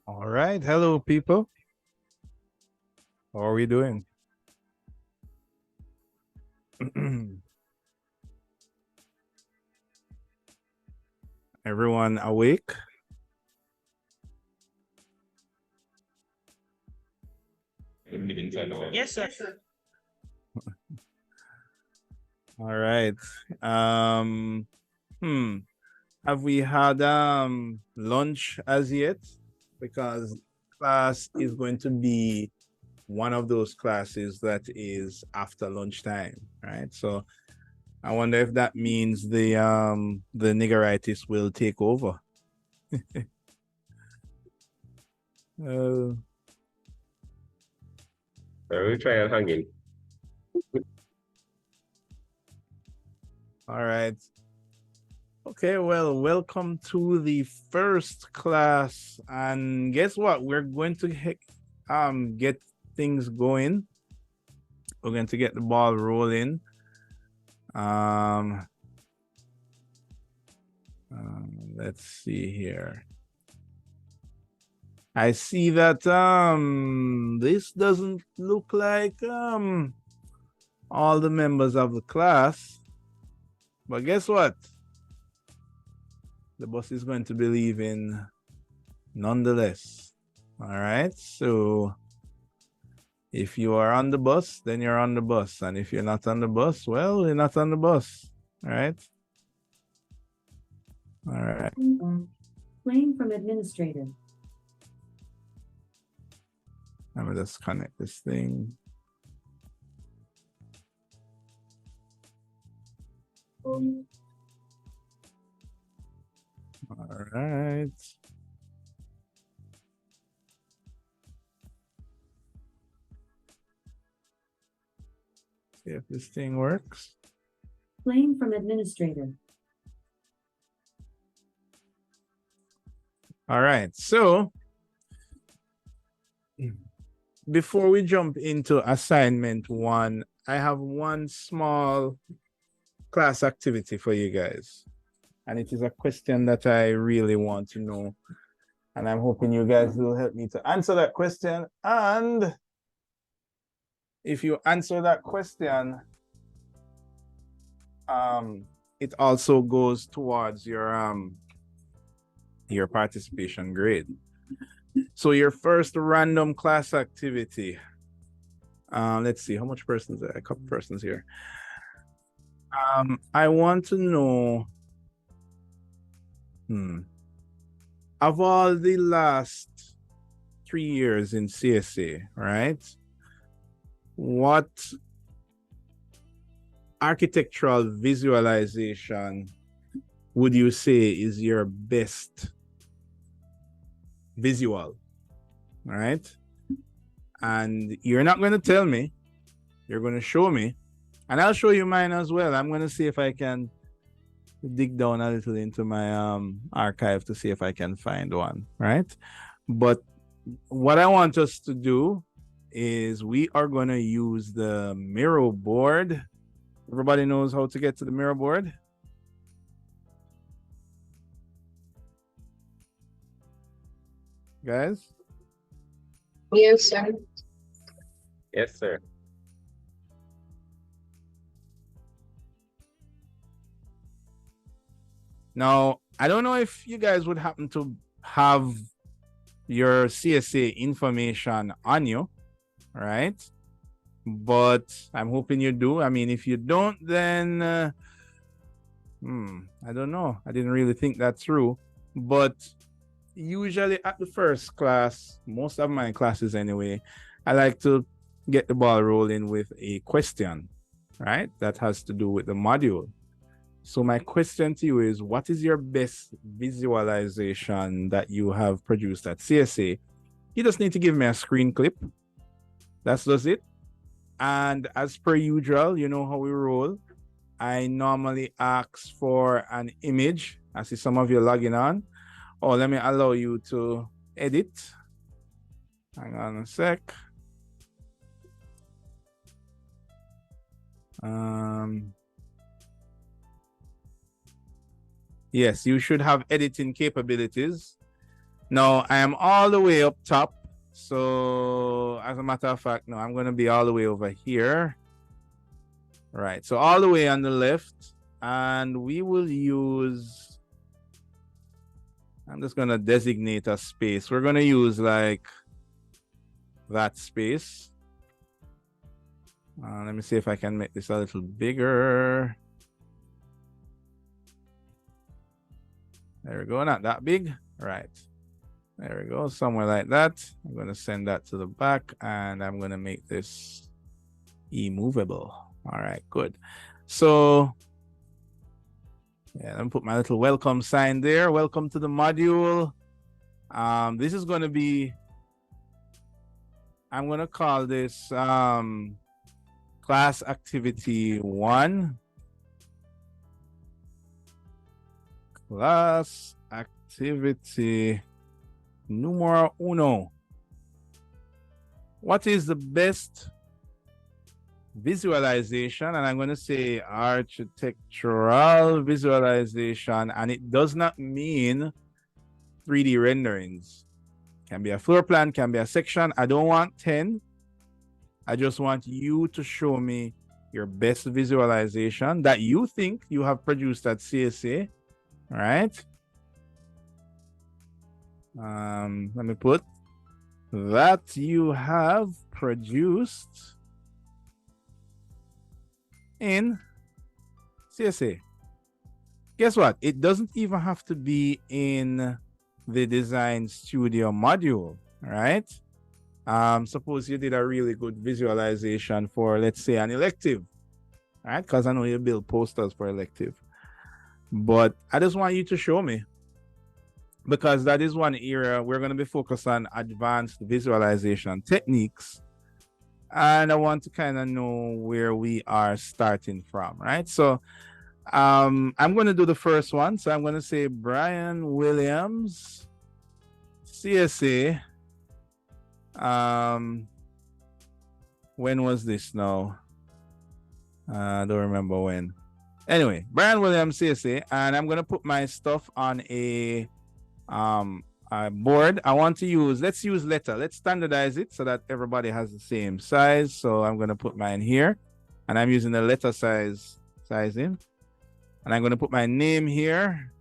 All right. Hello, people. How are we doing? Everyone awake? Yes, sir. All right. Um, hmm. Have we had lunch as yet? Because class is going to be one of those classes that is after lunchtime, right? So I wonder if that means the niggeritis will take over. Uh, We try and hang in. all right. Okay, well, welcome to the first class. And guess what? We're going to get things going. We're going to get the ball rolling. Um, let's see here. I see that this doesn't look like all the members of the class. But guess what? The bus is going to be leaving nonetheless. All right, so if you are on the bus, then you're on the bus. And if you're not on the bus, well, you're not on the bus. All right. All right. Playing from administrator. Let me just connect this thing. All right. See if this thing works. Playing from administrator. All right. So before we jump into assignment 1, I have one small class activity for you guys. And it is a question that I really want to know. And I'm hoping you guys will help me to answer that question. And if you answer that question, it also goes towards your participation grade. So your first random class activity. Let's see, how much persons there? A couple persons here. I want to know, of all the last 3 years in CSA, right? What architectural visualization would you say is your best visual? All right. And you're not going to tell me, you're going to show me, and I'll show you mine as well. I'm going to see if I can dig down a little into my archive to see if I can find one, right? But what I want us to do is we are going to use the Miro board. Everybody knows how to get to the Miro board? Guys? Yes, sir. Yes, sir. Now, I don't know if you guys would happen to have your CSA information on you, right? But I'm hoping you do. I mean, if you don't, then I don't know. I didn't really think that through. But usually at the first class, most of my classes anyway, I like to get the ball rolling with a question, right? That has to do with the module. So my question to you is, what is your best visualization that you have produced at CSA? You just need to give me a screen clip. That's just it. And as per usual, you know how we roll. I normally ask for an image. I see some of you logging on. Oh, let me allow you to edit. Hang on a sec. Yes, you should have editing capabilities. Now I am all the way up top. So as a matter of fact, no, I'm going to be all the way over here. Right. So all the way on the left. And we will use, I'm just going to designate a space. We're going to use like that space. Let me see if I can make this a little bigger. There we go. Not that big. Right. There we go. Somewhere like that. I'm going to send that to the back and I'm going to make this immovable. All right, good. So yeah, let me put my little welcome sign there. Welcome to the module. This is going to be, I'm going to call this class activity 1. Class activity numero uno. What is the best visualization? And I'm going to say architectural visualization, and it does not mean 3D renderings. Can be a floor plan, can be a section. I don't want 10. I just want you to show me your best visualization that you think you have produced at CSA. All right. Let me put that you have produced in CSA. Guess what? It doesn't even have to be in the Design Studio module, right? Suppose you did a really good visualization for, let's say, an elective, right? Because I know you build posters for elective. But I just want you to show me, because that is one area we're going to be focused on advanced visualization techniques. And I want to kind of know where we are starting from, right? So I'm going to do the first one. So I'm going to say Brian Williams, CSA. When was this now? I don't remember when. Anyway, Brian Williams, CSA, and I'm going to put my stuff on a board. I want to use, let's use letter. Let's standardize it so that everybody has the same size. So I'm going to put mine here, and I'm using the letter sizing. And I'm going to put my name here.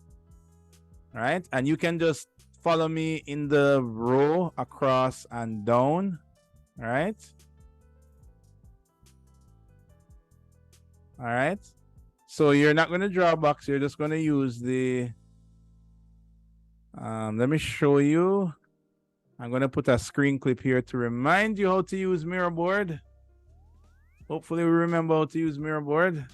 All right. And you can just follow me in the row across and down. All right. All right. So you're not going to draw a box. You're just going to use the, let me show you. I'm going to put a screen clip here to remind you how to use Mirrorboard. Hopefully we remember how to use Mirrorboard.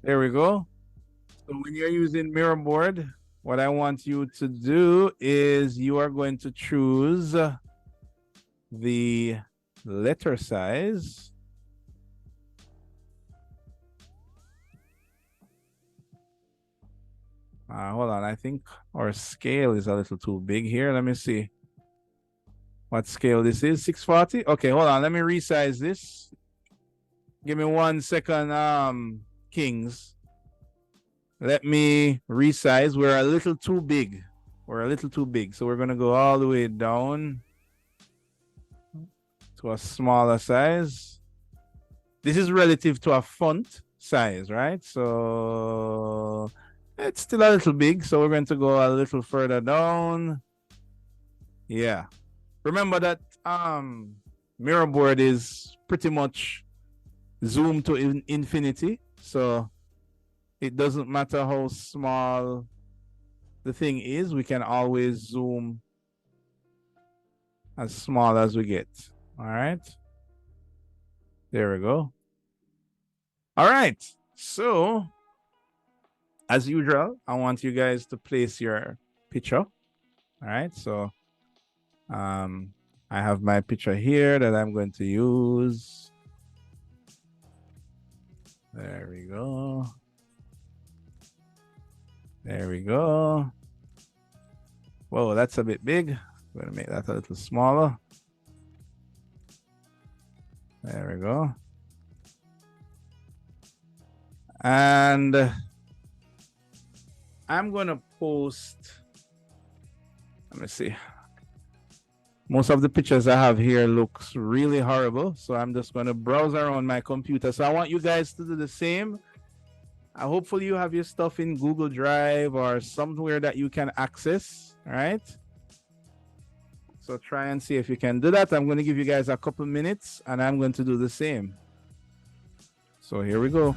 There we go. So when you're using Mirrorboard, what I want you to do is you are going to choose the letter size. Hold on, I think our scale is a little too big here. Let me see what scale this is. 640. Okay, hold on. Let me resize this. Give me 1 second, Kings. Let me resize. We're a little too big. We're a little too big. So we're going to go all the way down to a smaller size. This is relative to a font size, right? So it's still a little big. So we're going to go a little further down. Yeah. Remember that Mirrorboard is pretty much zoom to infinity. So it doesn't matter how small the thing is, we can always zoom as small as we get. All right. There we go. All right. So as usual, I want you guys to place your picture. All right. So I have my picture here that I'm going to use. There we go. There we go. Whoa, that's a bit big. I'm going to make that a little smaller. There we go. And I'm gonna post. Let me see. Most of the pictures I have here looks really horrible, so I'm just gonna browse around my computer. So I want you guys to do the same. Hopefully you have your stuff in Google Drive or somewhere that you can access. All right. So try and see if you can do that. I'm going to give you guys a couple minutes and I'm going to do the same. So here we go.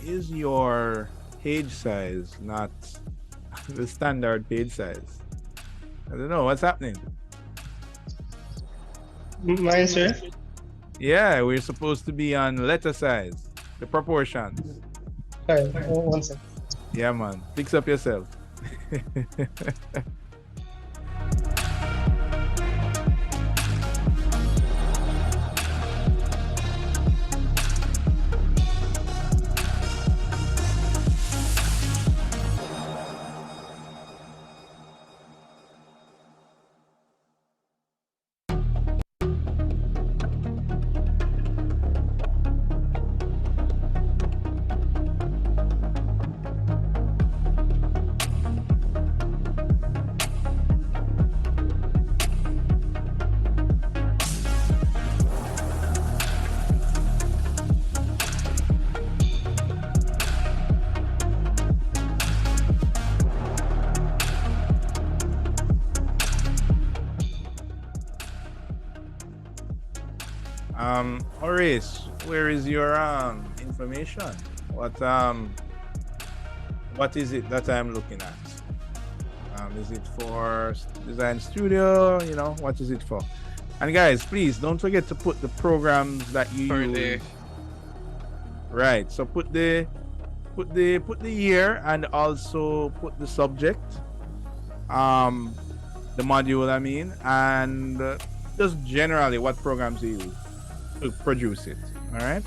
is your page size not the standard page size? I don't know what's happening. Mine, sir. Yeah, we're supposed to be on letter size, the proportions. Sorry, one second. Yeah, man. Fix up yourself. Horace, where is your information? What is it that I'm looking at? Is it for design studio? You know, what is it for? And guys, please don't forget to put the programs that you use. Right. So put the year and also put the subject, the module I mean, and just generally what programs you use to produce it. All right.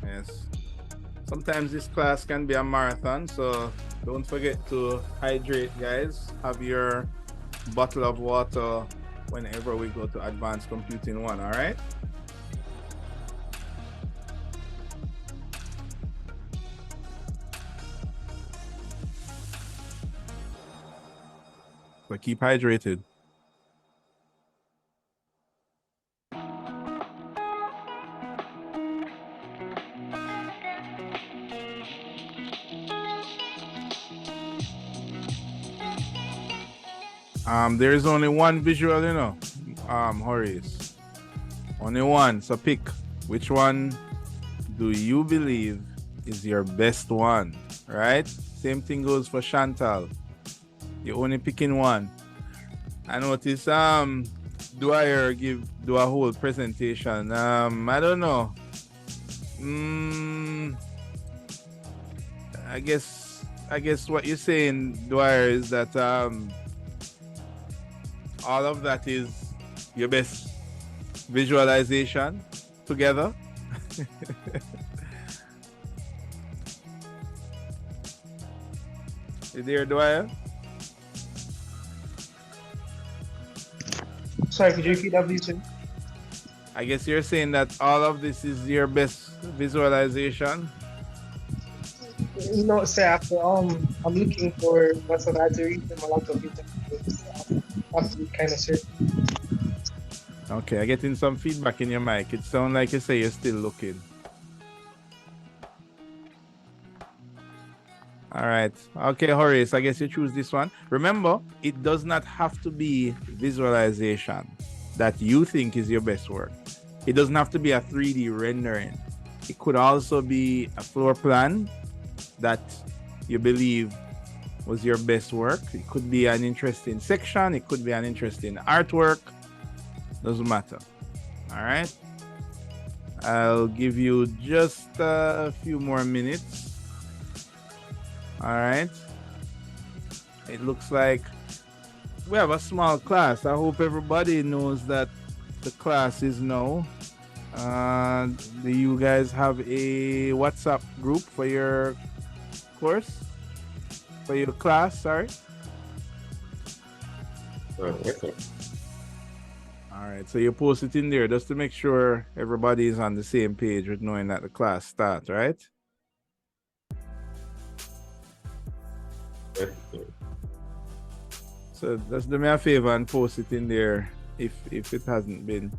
Yes. Sometimes this class can be a marathon, so don't forget to hydrate, guys. Have your bottle of water whenever we go to Advanced Computing 1, all right? So keep hydrated. There is only one visual, you know, Horace. Only one. So pick which one do you believe is your best one, right? Same thing goes for Chantal. You're only picking one. I notice Dwyer do a whole presentation. I don't know. I guess what you're saying, Dwyer, is that all of that is your best visualization together. You there, Dwyer? Sorry, could you repeat that, please, sir? I guess you're saying that all of this is your best visualization. No, sir. After I'm looking for what's I had to read from a lot of it. After kind of sir. Okay, I'm getting some feedback in your mic. It sounds like you say you're still looking. All right. Okay, Horace, I guess you choose this one. Remember, it does not have to be visualization that you think is your best work. It doesn't have to be a 3D rendering. It could also be a floor plan that you believe was your best work. It could be an interesting section. It could be an interesting artwork. Doesn't matter. All right. I'll give you just a few more minutes. All right. It looks like we have a small class. I hope everybody knows that the class is now. Do you guys have a WhatsApp group for your course? For your class, sorry? Yes, sir. All right, so you post it in there just to make sure everybody is on the same page with knowing that the class starts, right? Yes, sir. So just do me a favor and post it in there if it hasn't been.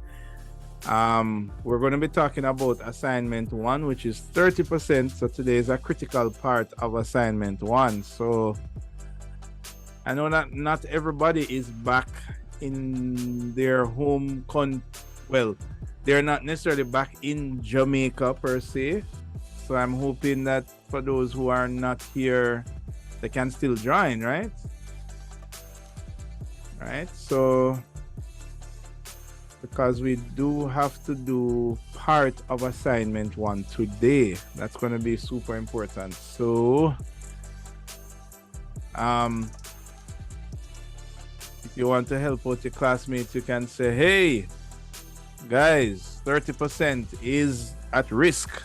We're going to be talking about assignment 1, which is 30%. So today is a critical part of assignment 1. So I know that not everybody is back in their home well, they're not necessarily back in Jamaica per se. So I'm hoping that for those who are not here, they can still join, right? Right. So because we do have to do part of assignment 1 today, that's going to be super important. So if you want to help out your classmates, you can say, hey guys, 30% is at risk.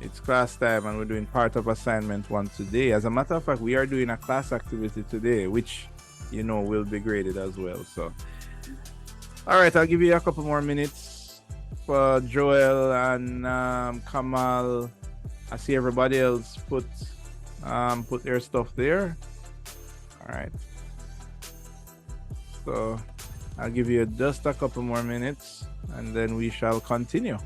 It's class time and we're doing part of assignment 1 today. As a matter of fact, we are doing a class activity today, which will be graded as well. So all right, I'll give you a couple more minutes for Joel and Kamal. I see everybody else put their stuff there. All right, so I'll give you just a couple more minutes and then we shall continue.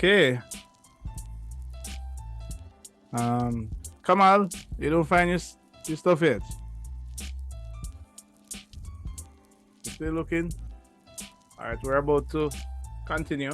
Okay. Kamal, you don't find your stuff yet? You still looking? All right, we're about to continue.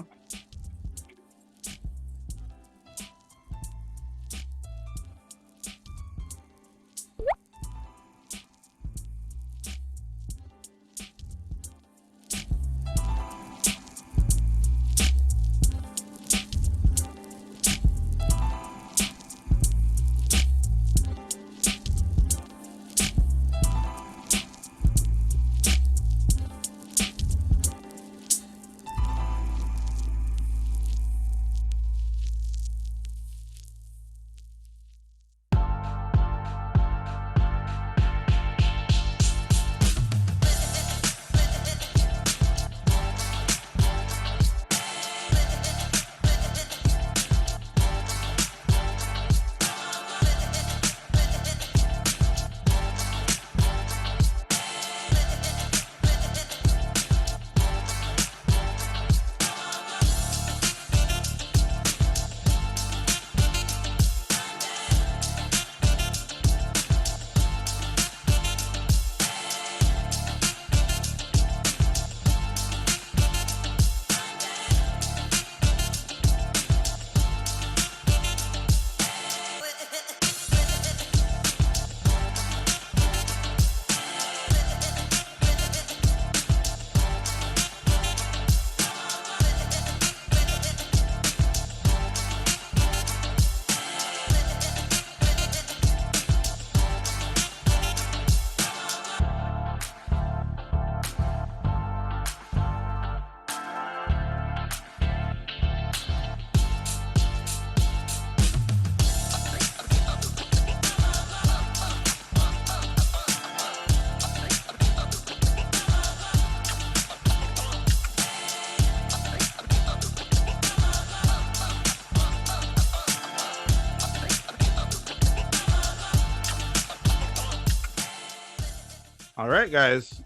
All right, guys.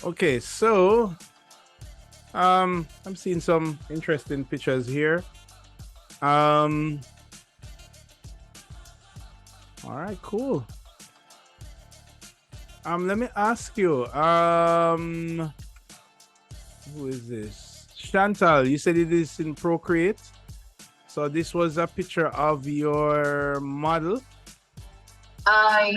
Okay, so I'm seeing some interesting pictures here. All right, cool. Let me ask you, who is this? Chantal, you said it is in Procreate. So this was a picture of your model.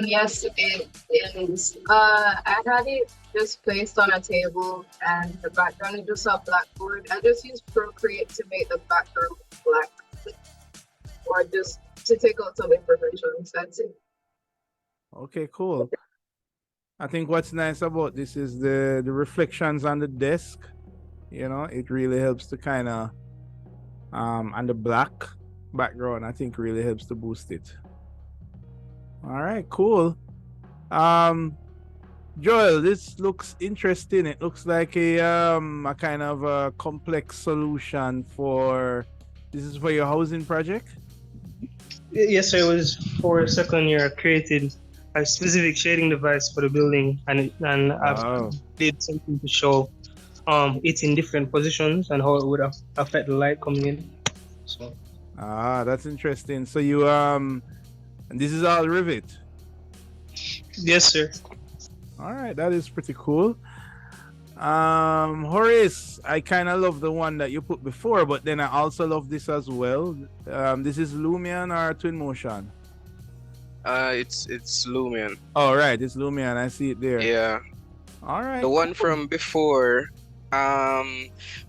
Yes, it is. I had it just placed on a table and the background is just a blackboard. I just used Procreate to make the background black or just to take out some imperfections. That's it. Okay, cool. I think what's nice about this is the reflections on the desk. You know, it really helps to kind of and the black background, I think really helps to boost it. All right, cool. Joel, this looks interesting. It looks like a kind of a complex solution for this is for your housing project. Yes, sir. It was for second year. I created a specific shading device for the building, and I've did something to show it in different positions and how it would affect the light coming in. So that's interesting. So you and this is all Rivet. yes, sir. All right, that is pretty cool. Horace, I kind of love the one that you put before, but then I also love this as well. This is Lumion or Twinmotion? It's Lumion. Oh, right, it's Lumion. I see it there. Yeah. All right. The one from before, my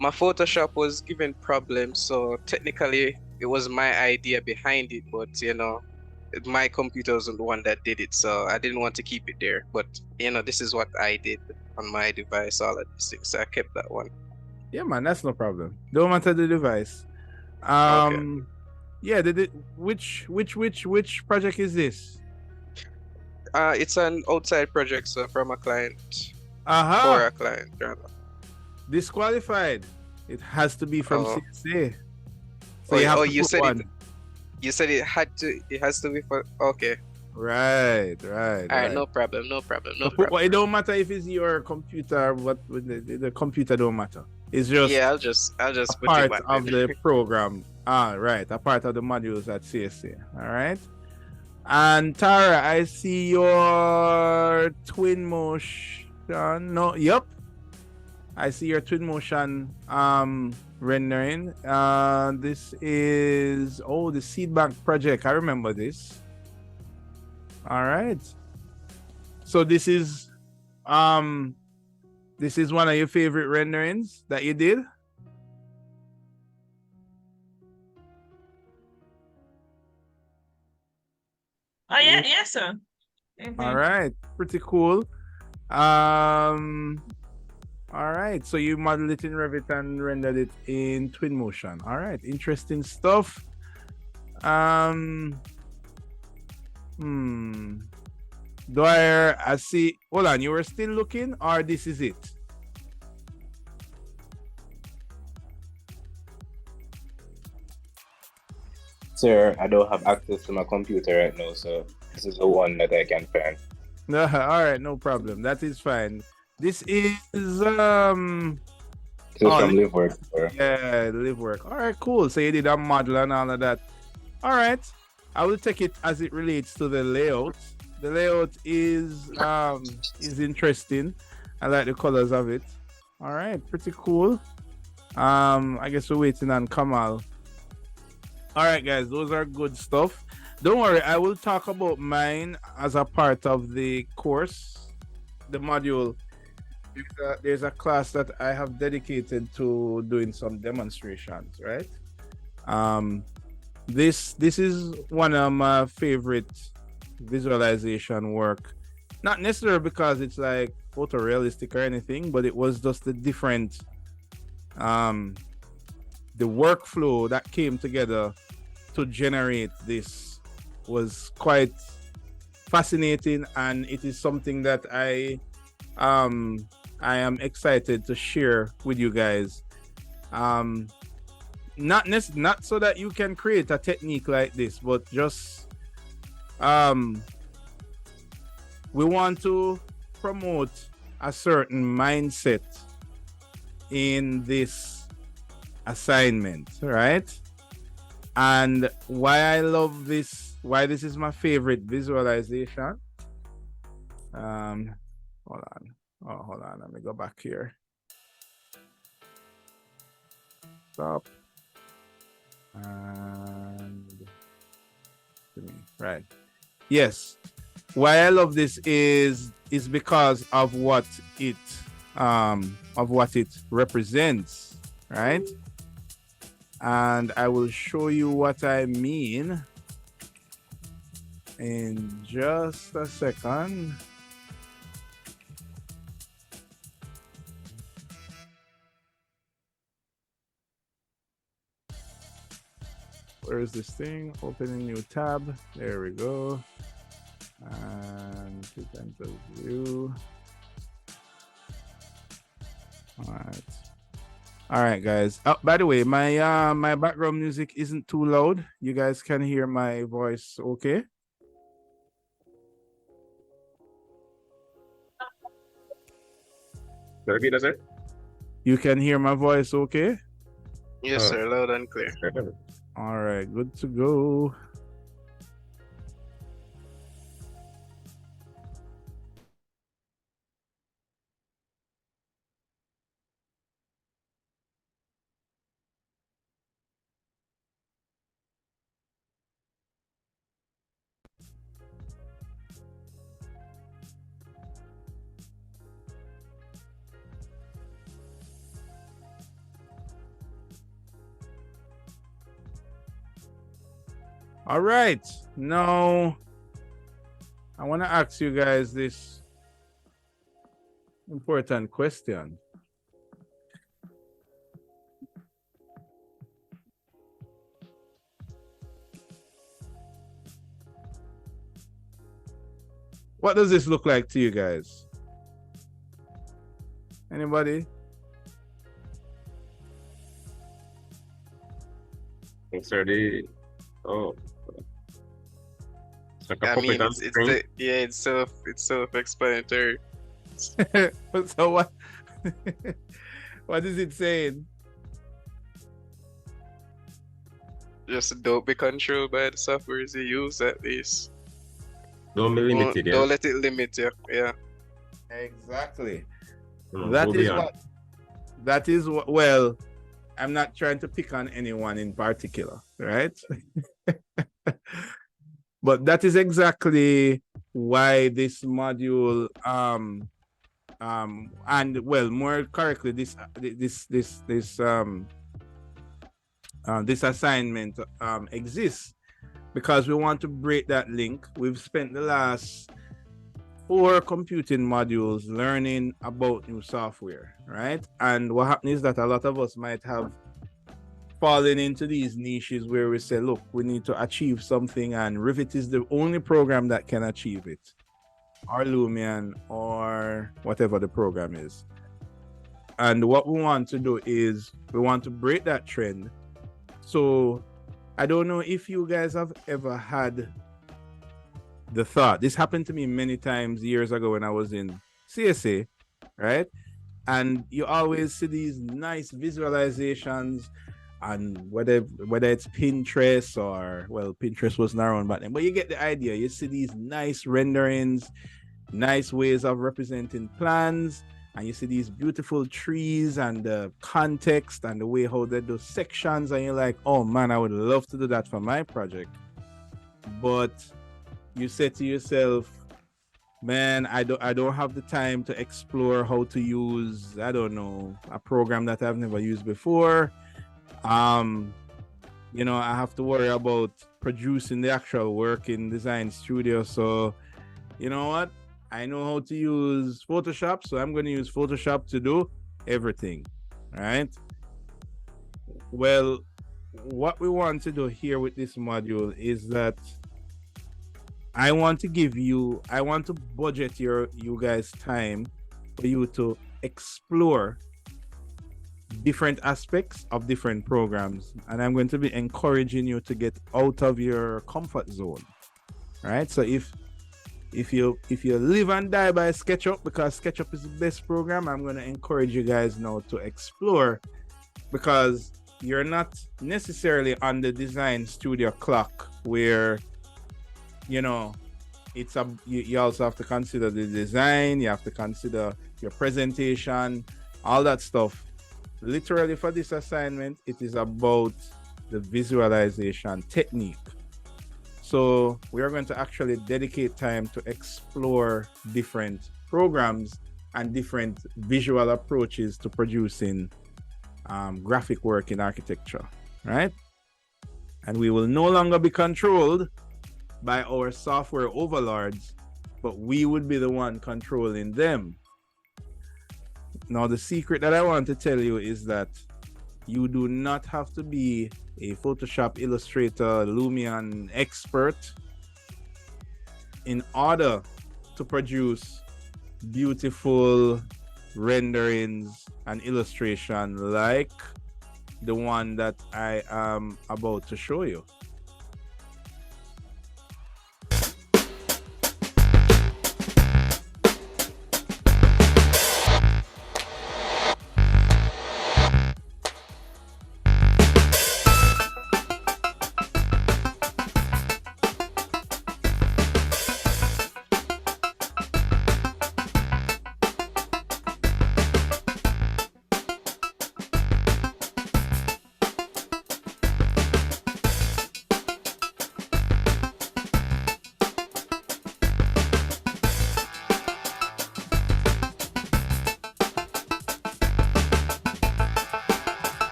Photoshop was giving problems, so technically it was my idea behind it, but you know, my computer wasn't the one that did it, so I didn't want to keep it there. But you know, this is what I did on my device, all of these things. So I kept that one. Yeah, man, that's no problem. Don't matter the device. Okay. Yeah, which project is this? It's an outside project, so from a client. Uh-huh. For a client, rather. Disqualified. It has to be from CSA. So you said one. You said it has to be for okay. Right. All right, no problem. But it don't matter if it's your computer, the computer don't matter. It's just Yeah, I'll a just put it part back of then. the program. Ah, right, a part of the modules at CSC. All right. And Tara, I see your twin motion. No, yep. I see your twin motion rendering. This is the seed bank project. I remember this. All right. So this is one of your favorite renderings that you did? Oh yeah, yes, sir. All right, pretty cool. All right, so you modeled it in Revit and rendered it in Twinmotion. All right, interesting stuff. Dwyer, I see. Hold on, you were still looking, or this is it? Sir, I don't have access to my computer right now, so this is the one that I can find. No, all right, no problem. That is fine. This is This is from live work. Sir. yeah, live work. All right, cool. So you did a model and all of that. All right, I will take it as it relates to the layout. The layout is interesting. I like the colors of it. All right, pretty cool. I guess we're waiting on Kamal. All right, guys, those are good stuff. Don't worry, I will talk about mine as a part of the course, the module. There's a class that I have dedicated to doing some demonstrations, right? This is one of my favorite visualization work. Not necessarily because it's like photorealistic or anything, but it was just the different the workflow that came together to generate this was quite fascinating, and it is something that I am excited to share with you guys. Not so that you can create a technique like this, but just we want to promote a certain mindset in this assignment, right? And why I love this, why this is my favorite visualization. Hold on, let me go back here. Stop. And right. Yes. Why I love this is because of what it represents, right? And I will show you what I mean in just a second. Where is this thing? Open a new tab. There we go. And present the view. All right, guys. Oh, by the way, my my background music isn't too loud. You guys can hear my voice, okay? Repeat that, sir? You can hear my voice, okay? Yes, sir, loud and clear. All right, good to go. All right, now I want to ask you guys this important question. What does this look like to you guys? Anybody? Thanks, sir. Oh. It's like a I puppet mean, on it's screen. it's self-explanatory. So what? What is it saying? Just don't be controlled by the software you use at least. Don't be limited, yeah. Don't let it limit you. Yeah. Exactly. Go beyond. That is what, well, I'm not trying to pick on anyone in particular, right? But that is exactly why this module and well, more correctly, this assignment exists because we want to break that link. We've spent the last 4 computing modules learning about new software, right? And what happens is that a lot of us might have fallen into these niches where we say, look, we need to achieve something, and Revit is the only program that can achieve it, or Lumion, or whatever the program is. And what we want to do is we want to break that trend. So I don't know if you guys have ever had the thought. This happened to me many times years ago when I was in CSA, right? And you always see these nice visualizations, and whether it's Pinterest or, well, Pinterest wasn't around back then, but you get the idea. You see these nice renderings, nice ways of representing plans, and you see these beautiful trees and the context and the way how they do sections, and you're like, oh man, I would love to do that for my project. But you say to yourself, man, I don't have the time to explore how to use, I don't know, a program that I've never used before. You know, I have to worry about producing the actual work in Design Studio. So, you know what? I know how to use Photoshop, so I'm going to use Photoshop to do everything, right? Well, what we want to do here with this module is that I want to budget you guys time for you to explore different aspects of different programs, and I'm going to be encouraging you to get out of your comfort zone, right? So if you live and die by SketchUp because SketchUp is the best program, I'm going to encourage you guys now to explore, because you're not necessarily on the Design Studio clock where, you know, you also have to consider the design, you have to consider your presentation, all that stuff. Literally for this assignment, it is about the visualization technique. So we are going to actually dedicate time to explore different programs and different visual approaches to producing graphic work in architecture, right? And we will no longer be controlled by our software overlords, but we would be the one controlling them. Now, the secret that I want to tell you is that you do not have to be a Photoshop, Illustrator, Lumion expert in order to produce beautiful renderings and illustration like the one that I am about to show you.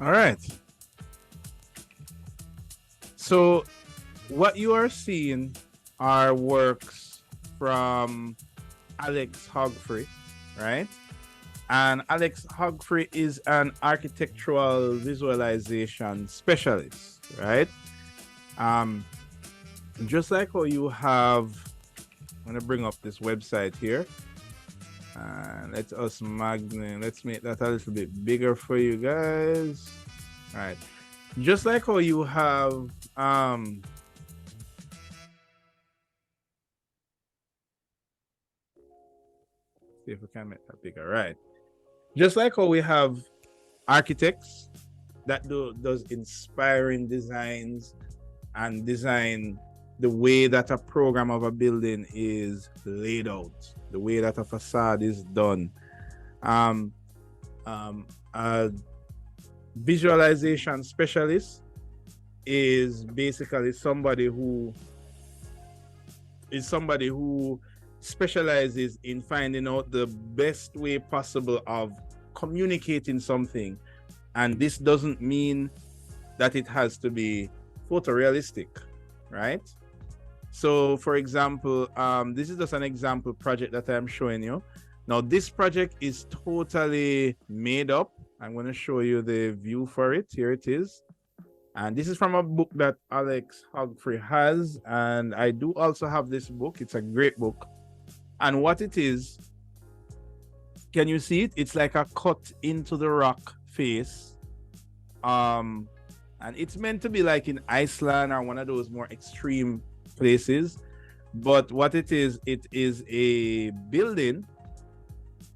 All right. So what you are seeing are works from Alex Hogfrey, right? And Alex Hogfrey is an architectural visualization specialist, right? Just like how you have, I'm gonna bring up this website here. Let's make that a little bit bigger for you guys. All right. Just like how you have see if we can make that bigger. Right. Just like how we have architects that does inspiring designs and design the way that a program of a building is laid out, the way that a facade is done. A visualization specialist is basically somebody who specializes in finding out the best way possible of communicating something. And this doesn't mean that it has to be photorealistic, right? So for example, this is just an example project that I'm showing you. Now this project is totally made up. I'm going to show you the view for it. Here it is. And this is from a book that Alex Hogfrey has. And I do also have this book. It's a great book. And what it is, can you see it? It's like a cut into the rock face. And it's meant to be like in Iceland or one of those more extreme places. But what it is a building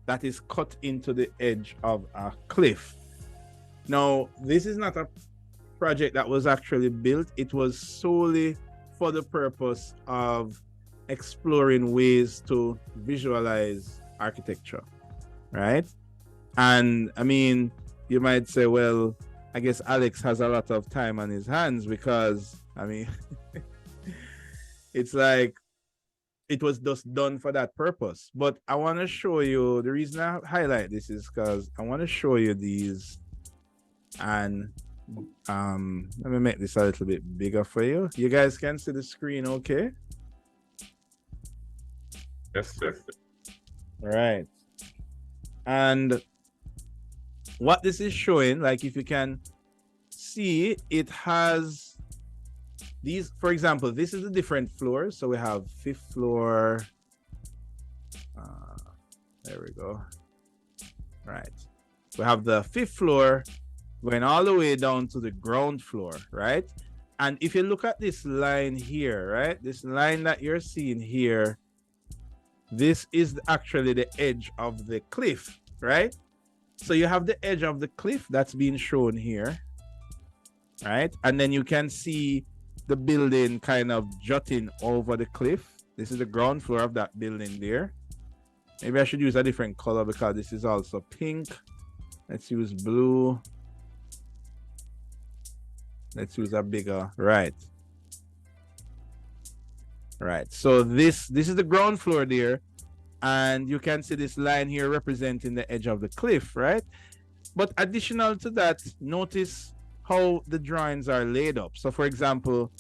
that is cut into the edge of a cliff. Now, this is not a project that was actually built. It was solely for the purpose of exploring ways to visualize architecture, right? And I mean, you might say, well, I guess Alex has a lot of time on his hands because, I mean, it's like it was just done for that purpose. But I want to show you, the reason I highlight this is because I want to show you these. And let me make this a little bit bigger for you. You guys can see the screen, okay? Yes, sir. Right. And what this is showing, like if you can see, it has these, for example, this is the different floors. So we have 5th floor. There we go. Right. We have the 5th floor going all the way down to the ground floor, right? And if you look at this line here, right? This line that you're seeing here, this is actually the edge of the cliff, right? So you have the edge of the cliff that's being shown here, right? And then you can see the building kind of jutting over the cliff. This is the ground floor of that building there. Maybe I should use a different color because this is also pink. Let's use blue. Let's use a bigger, right. Right, so this is the ground floor there. And you can see this line here representing the edge of the cliff, right? But additional to that, notice how the drawings are laid up. So for example,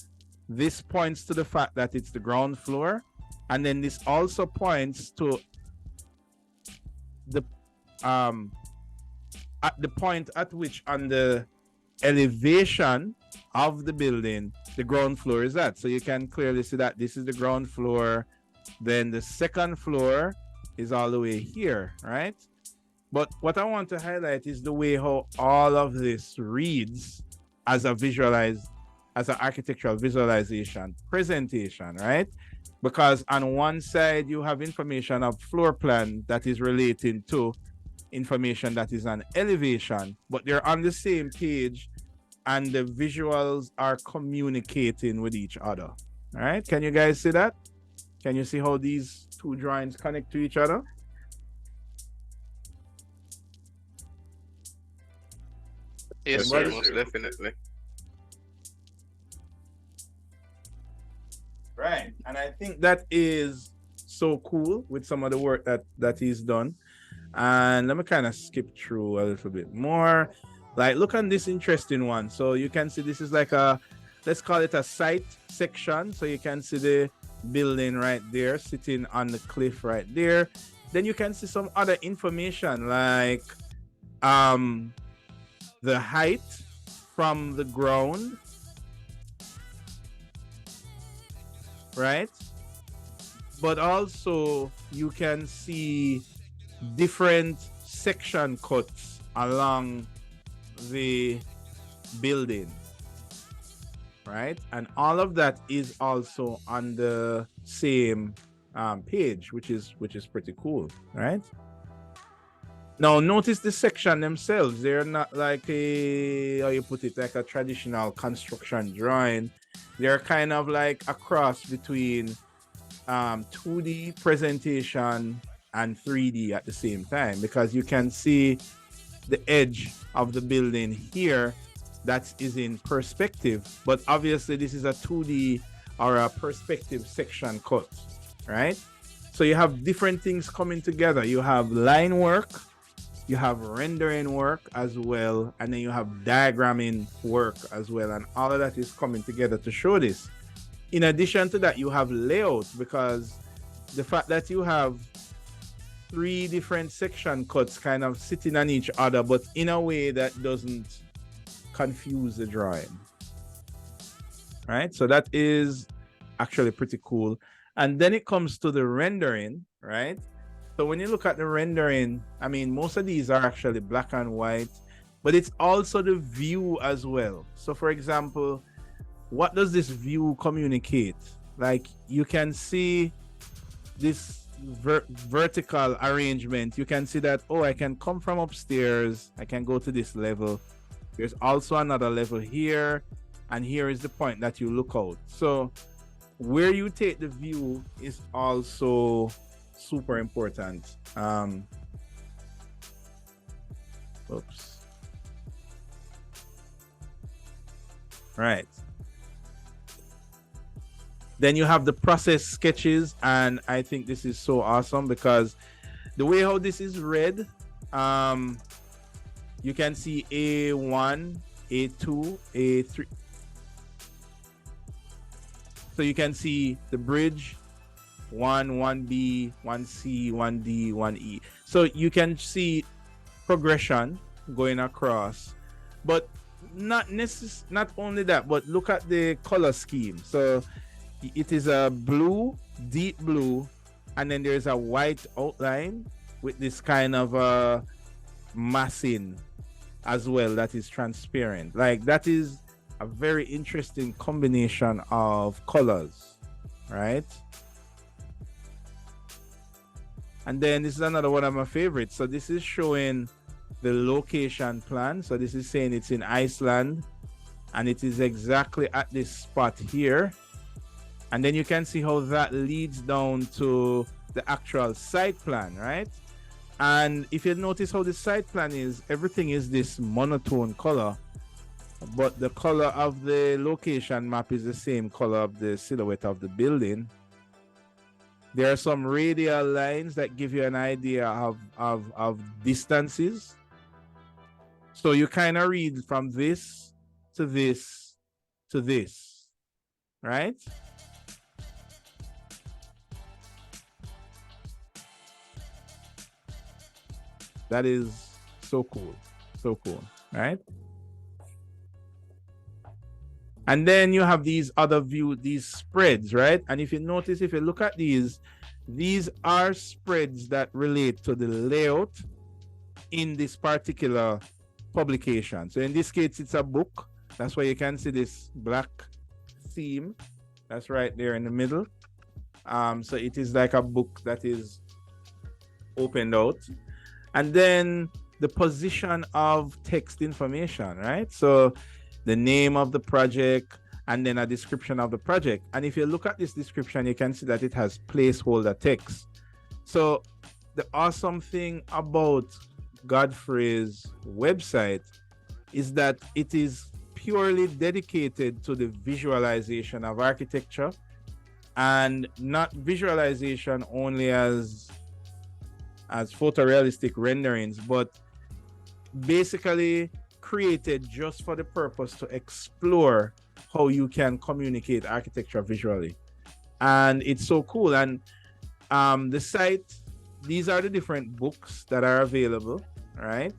this points to the fact that it's the ground floor. And then this also points to the at the point at which on the elevation of the building the ground floor is at. So you can clearly see that this is the ground floor. Then the 2nd floor is all the way here, right? But what I want to highlight is the way how all of this reads as an architectural visualization presentation, right? Because on one side you have information of floor plan that is relating to information that is on elevation, but they're on the same page and the visuals are communicating with each other. All right, can you guys see that? Can you see how these two drawings connect to each other? Yes, sir, most definitely. Right, and I think that is so cool with some of the work that he's done. And let me kind of skip through a little bit more. Like, look on this interesting one. So you can see this is like a, let's call it a site section. So you can see the building right there sitting on the cliff right there. Then you can see some other information like the height from the ground, right? But also you can see different section cuts along the building, right? And all of that is also on the same page, which is pretty cool, right? Now notice the section themselves. They're not like a, how you put it, like a traditional construction drawing. They're kind of like a cross between 2D presentation and 3D at the same time, because you can see the edge of the building here that is in perspective, but obviously this is a 2D or a perspective section cut, right? So you have different things coming together. You have line work, you have rendering work as well, and then you have diagramming work as well, and all of that is coming together to show this. In addition to that, you have layout, because the fact that you have 3 different section cuts kind of sitting on each other, but in a way that doesn't confuse the drawing, right? So that is actually pretty cool. And then it comes to the rendering, right? So when you look at the rendering, I mean, most of these are actually black and white, but it's also the view as well. So for example, what does this view communicate? Like, you can see this vertical arrangement. You can see that, oh, I can come from upstairs, I can go to this level. There's also another level here, and here is the point that you look out. So where you take the view is also super important. Oops. Right. Then you have the process sketches, and I think this is so awesome because the way how this is read, you can see A1, A2, A3. So you can see the bridge, 1, 1B, 1C, 1D, 1E. So you can see progression going across, but not only that, but look at the color scheme. So it is a blue, deep blue, and then there's a white outline with this kind of massing as well that is transparent. Like, that is a very interesting combination of colors, right? And then this is another one of my favorites. So this is showing the location plan. So this is saying it's in Iceland, and it is exactly at this spot here. And then you can see how that leads down to the actual site plan, right? And if you notice how the site plan is, everything is this monotone color, but the color of the location map is the same color of the silhouette of the building. There are some radial lines that give you an idea of distances. So you kind of read from this to this to this, right? That is so cool. So cool, right? And then you have these other these spreads, right? And if you notice, if you look at these are spreads that relate to the layout in this particular publication. So in this case, it's a book. That's why you can see this black theme. That's right there in the middle. So it is like a book that is opened out. And then the position of text information, right? So the name of the project, and then a description of the project. And if you look at this description, you can see that it has placeholder text. So the awesome thing about Godfrey's website is that it is purely dedicated to the visualization of architecture, and not visualization only as photorealistic renderings, but basically created just for the purpose to explore how you can communicate architecture visually. And it's so cool. And the site, these are the different books that are available, right?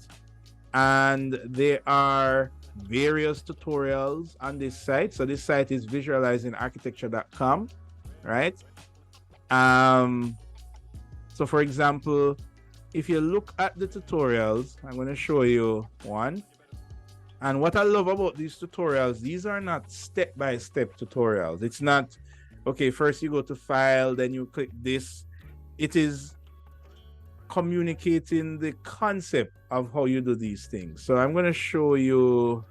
And there are various tutorials on this site. So this site is visualizingarchitecture.com, right? So for example, if you look at the tutorials, I'm going to show you one. And what I love about these tutorials, these are not step-by-step tutorials. It's not, okay, first you go to file, then you click this. It is communicating the concept of how you do these things. So I'm going to show you,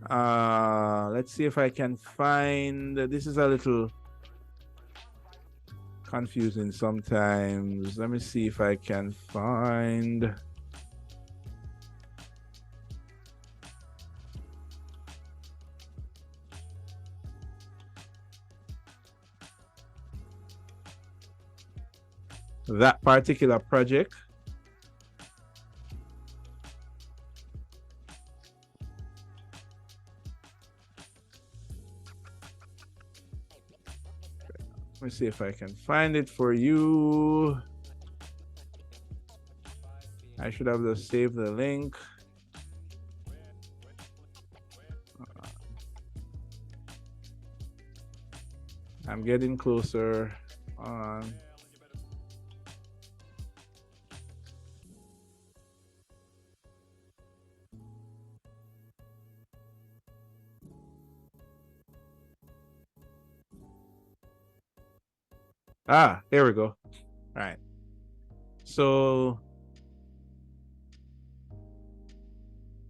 let's see if I can find, this is a little confusing sometimes. Let me see if I can find. That particular project. Let me see if I can find it for you. I should have just saved the link. I'm getting closer on. There we go. All right. So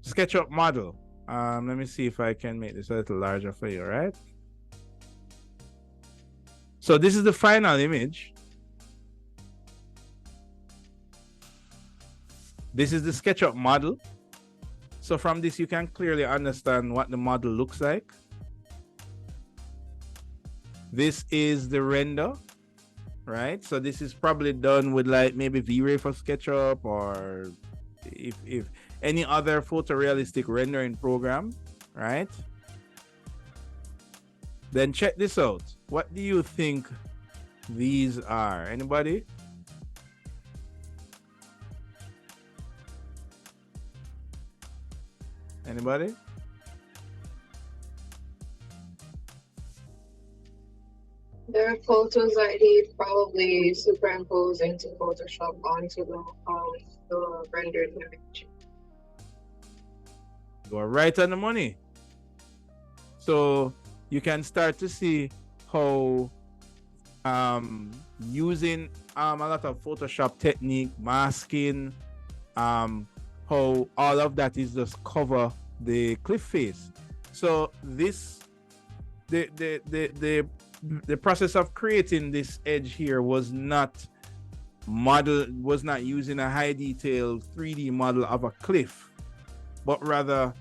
SketchUp model. Let me see if I can make this a little larger for you, all right? So this is the final image. This is the SketchUp model. So from this, you can clearly understand what the model looks like. This is the render, right? So this is probably done with like maybe V-Ray for SketchUp, or if any other photorealistic rendering program, right? Then check this out. What do you think these are? Anybody? Anybody? There are photos that he probably superimposed into Photoshop onto the rendered image. You are right on the money. So you can start to see how using a lot of Photoshop technique, masking, how all of that is just cover the cliff face. So this the process of creating this edge here was not using a high detail 3D model of a cliff, but rather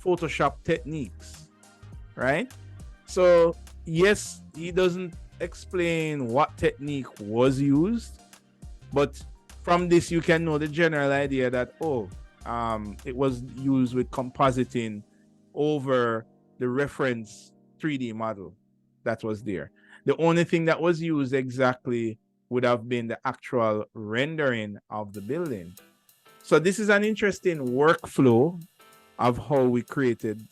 Photoshop techniques, right? So yes, he doesn't explain what technique was used, but from this you can know the general idea that it was used with compositing over the reference 3D model that was there. The only thing that was used exactly would have been the actual rendering of the building. So this is an interesting workflow of how he created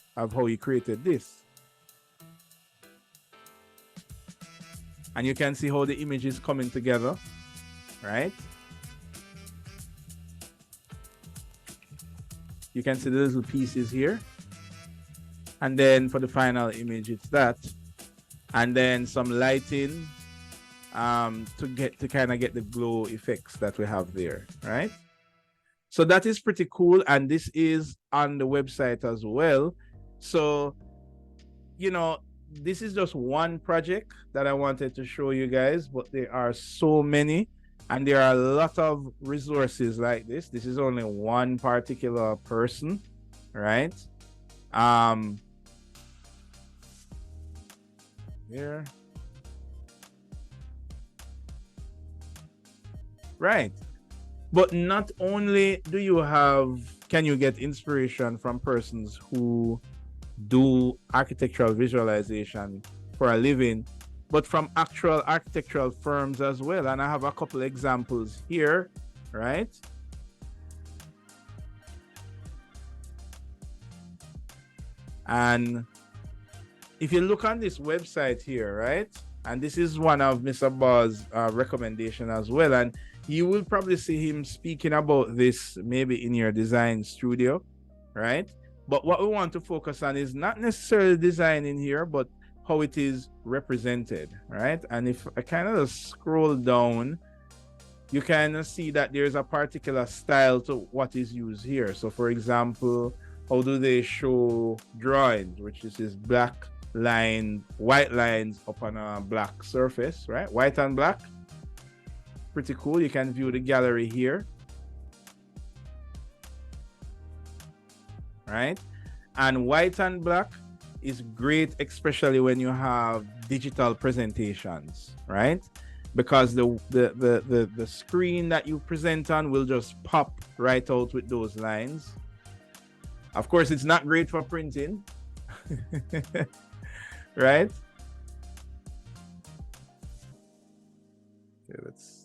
this. And you can see how the image is coming together, right? You can see the little pieces here. And then for the final image, it's that. And then some lighting to kind of get the glow effects that we have there, right? So that is pretty cool. And this is on the website as well. So, you know, this is just one project that I wanted to show you guys, but there are so many, and there are a lot of resources like this. This is only one particular person, right? Here. Right. But not only do you have can you get inspiration from persons who do architectural visualization for a living, but from actual architectural firms as well. And I have a couple examples here, right? And if you look on this website here, right? And this is one of Mr. Ball's recommendation as well. And you will probably see him speaking about this maybe in your design studio, right? But what we want to focus on is not necessarily design in here, but how it is represented, right? And if I kind of scroll down, you kind of see that there's a particular style to what is used here. So for example, how do they show drawings, which is this black line, white lines up on a black surface, right? White and black. Pretty cool. You can view the gallery here. Right? And white and black is great, especially when you have digital presentations, right? Because the screen that you present on will just pop right out with those lines. Of course, it's not great for printing, right? Okay, let's.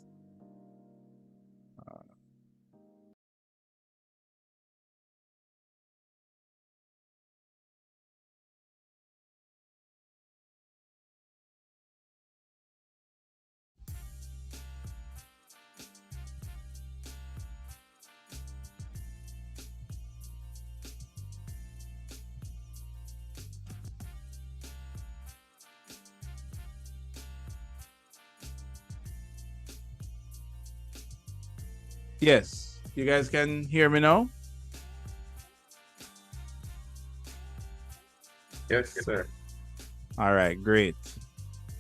Yes, you guys can hear me now? Yes, sir. All right, great.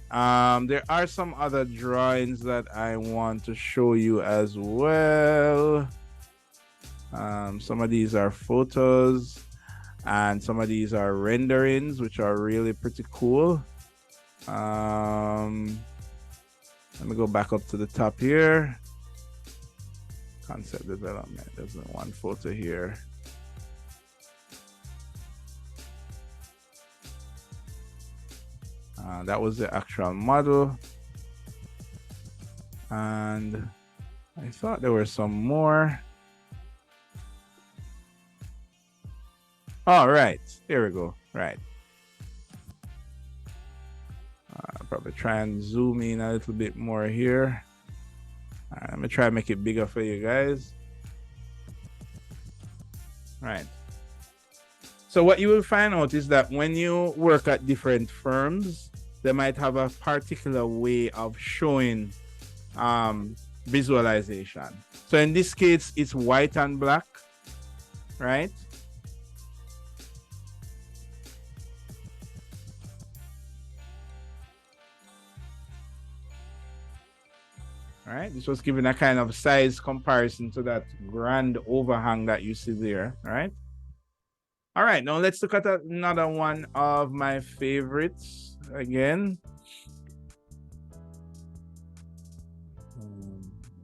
There are some other drawings that I want to show you as well. Some of these are photos and some of these are renderings, which are really pretty cool. Let me go back up to the top here. Concept development. There's one photo here. That was the actual model. And I thought there were some more. All right, here we go. Right. I'll probably try and zoom in a little bit more here. I'm gonna try and make it bigger for you guys. Right. So what you will find out is that when you work at different firms, they might have a particular way of showing visualization. So in this case, it's white and black, right? All right, this was given a kind of size comparison to that grand overhang that you see there, all right? All right, now let's look at another one of my favorites again.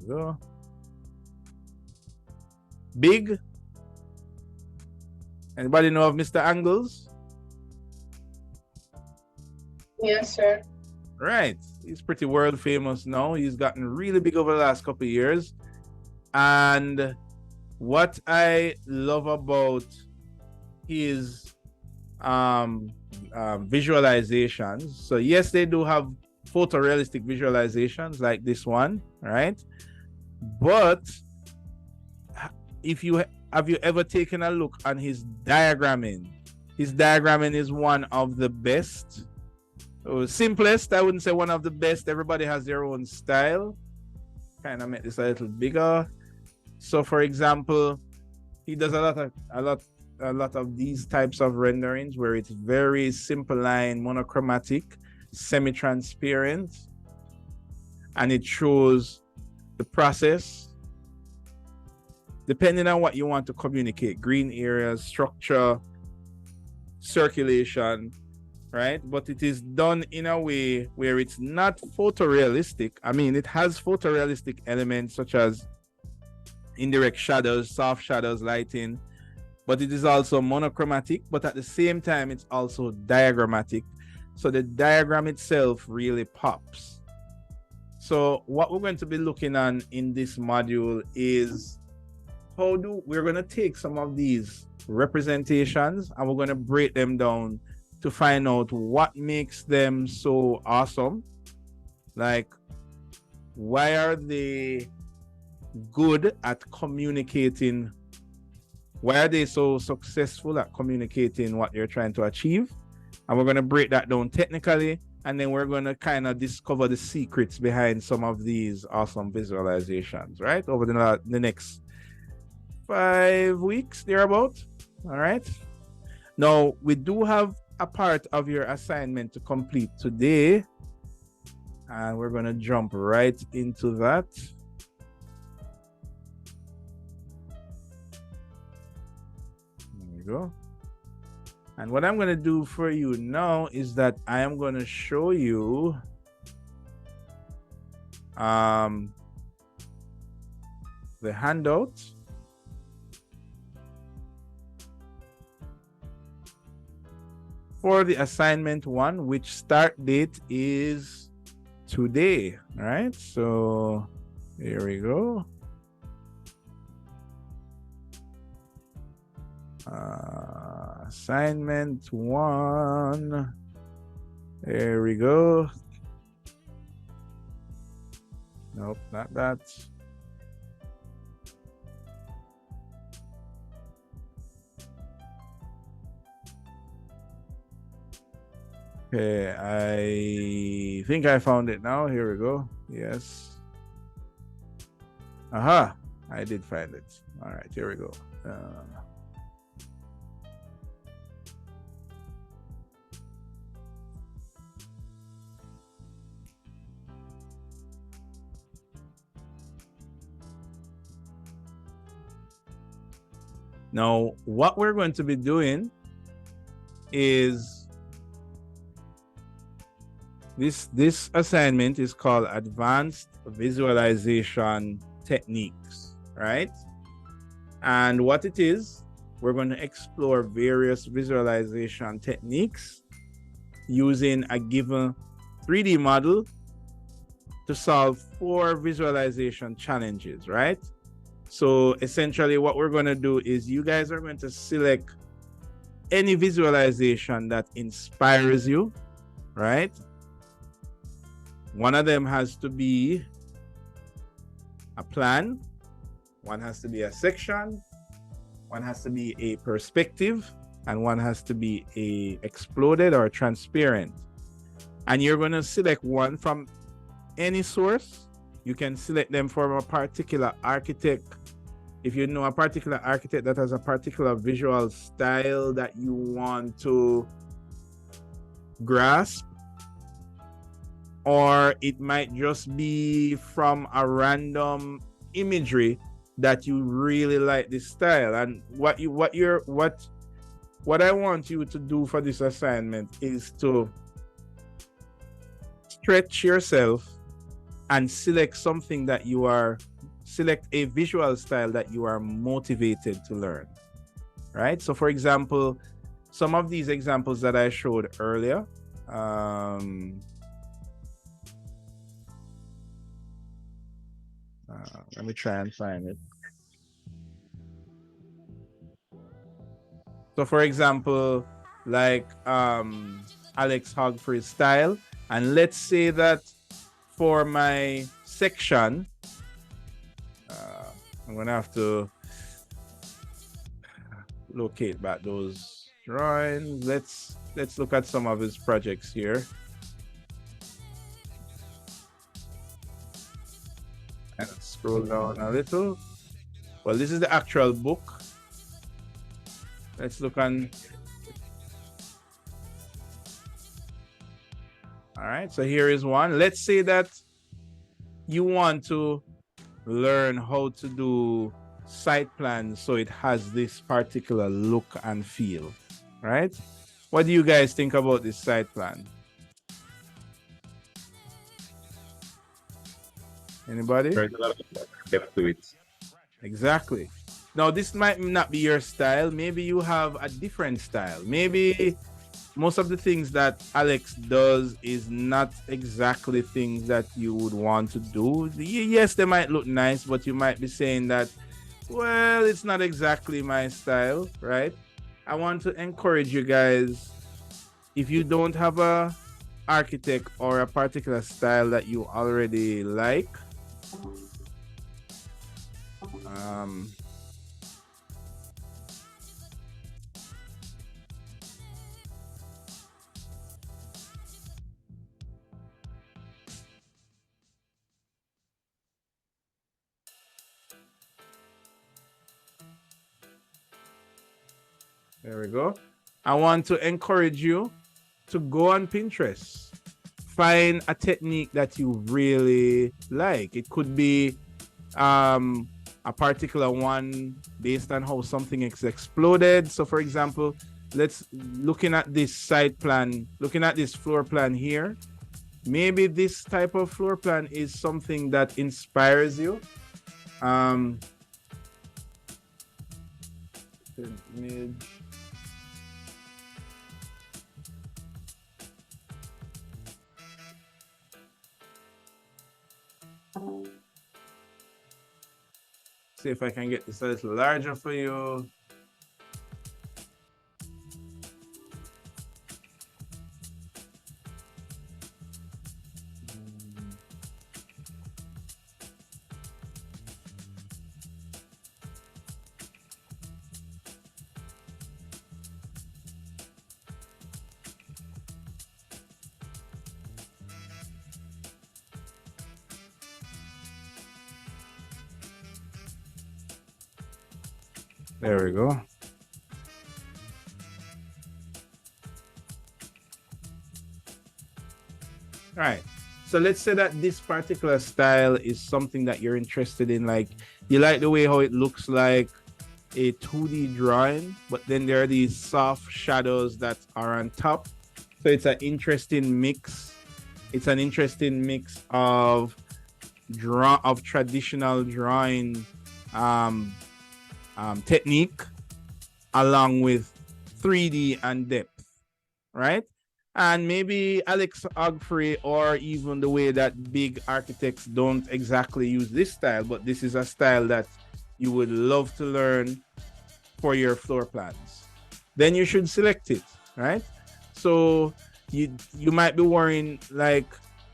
Go. Big. Anybody know of Mr. Angles? Yes, sir. Right. He's pretty world famous now. He's gotten really big over the last couple of years. And what I love about his visualizations, so yes, they do have photorealistic visualizations like this one, right? But if you have you ever taken a look on his diagramming? His diagramming is one of the best. Simplest, I wouldn't say one of the best. Everybody has their own style. Kind of make this a little bigger. So for example, he does a lot of these types of renderings where it's very simple line, monochromatic, semi-transparent, and it shows the process depending on what you want to communicate: green areas, structure, circulation, right? But it is done in a way where it's not photorealistic. I mean, it has photorealistic elements such as indirect shadows, soft shadows, lighting, but it is also monochromatic, but at the same time, it's also diagrammatic. So the diagram itself really pops. So what we're going to be looking on in this module is we're going to take some of these representations and we're going to break them down to find out what makes them so awesome. Like, why are they good at communicating? Why are they so successful at communicating what you're trying to achieve? And we're going to break that down technically, and then we're going to kind of discover the secrets behind some of these awesome visualizations, right? Over the next 5 weeks, thereabout. All right. Now, we do have a part of your assignment to complete today, and we're going to jump right into that. There we go. And what I'm going to do for you now is that I am going to show you the handout. For the assignment 1, which start date is today, right? So here we go. Assignment 1. There we go. Nope, not that. Okay, I think I found it now. Here we go. Yes. Aha, I did find it. All right, here we go. Now, what we're going to be doing is this assignment is called Advanced Visualization Techniques, right? And what it is, we're going to explore various visualization techniques using a given 3D model to solve 4 visualization challenges, right? So essentially what we're going to do is you guys are going to select any visualization that inspires you, right? One of them has to be a plan, one has to be a section, one has to be a perspective, and one has to be a exploded or transparent. And you're going to select one from any source. You can select them from a particular architect. If you know a particular architect that has a particular visual style that you want to grasp, or it might just be from a random imagery that you really like this style. And what I want you to do for this assignment is to stretch yourself and select select a visual style that you are motivated to learn, right? So for example, some of these examples that I showed earlier, let me try and find it. So for example, like Alex Hogfrey's style, and let's say that for my section, I'm gonna have to locate back those drawings. Let's look at some of his projects here. And scroll down a little. Well, this is the actual book. Let's look on. All right, so here is one. Let's say that you want to learn how to do site plans so it has this particular look and feel, right? What do you guys think about this site plan? Anybody? There's a lot of depth to it. Exactly. Now, this might not be your style. Maybe you have a different style. Maybe most of the things that Alex does is not exactly things that you would want to do. Yes, they might look nice, but you might be saying that, well, it's not exactly my style, right? I want to encourage you guys, if you don't have a architect or a particular style that you already like, there we go. I want to encourage you to go on Pinterest. Find a technique that you really like. It could be a particular one based on how something is exploded. So for example, let's looking at this site plan, looking at this floor plan here. Maybe this type of floor plan is something that inspires you. Image. See if I can get this a little larger for you. There we go. All right. So let's say that this particular style is something that you're interested in. Like, you like the way how it looks like a 2D drawing, but then there are these soft shadows that are on top. So it's an interesting mix. It's an interesting mix of traditional drawing technique along with 3D and depth, right? And maybe Alex Ogfrey, or even the way that big architects don't exactly use this style, but this is a style that you would love to learn for your floor plans. Then you should select it, right? So you might be worrying, like,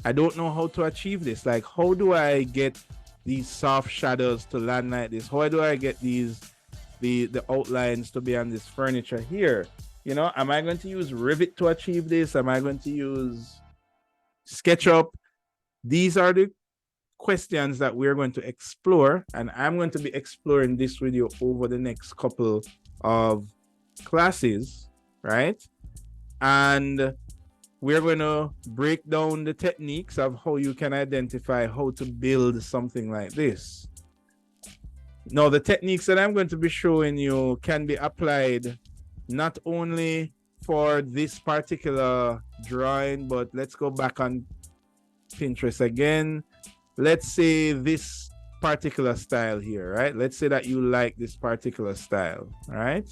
I don't know how to achieve this. Like, how do I get these soft shadows to land like this? How do I get the outlines to be on this furniture here? You know, am I going to use Rivet to achieve this? Am I going to use SketchUp? These are the questions that we're going to explore, and I'm going to be exploring this with you over the next couple of classes, right? And we're going to break down the techniques of how you can identify how to build something like this. Now, the techniques that I'm going to be showing you can be applied not only for this particular drawing, but let's go back on Pinterest again. Let's say this particular style here, right? Let's say that you like this particular style, right?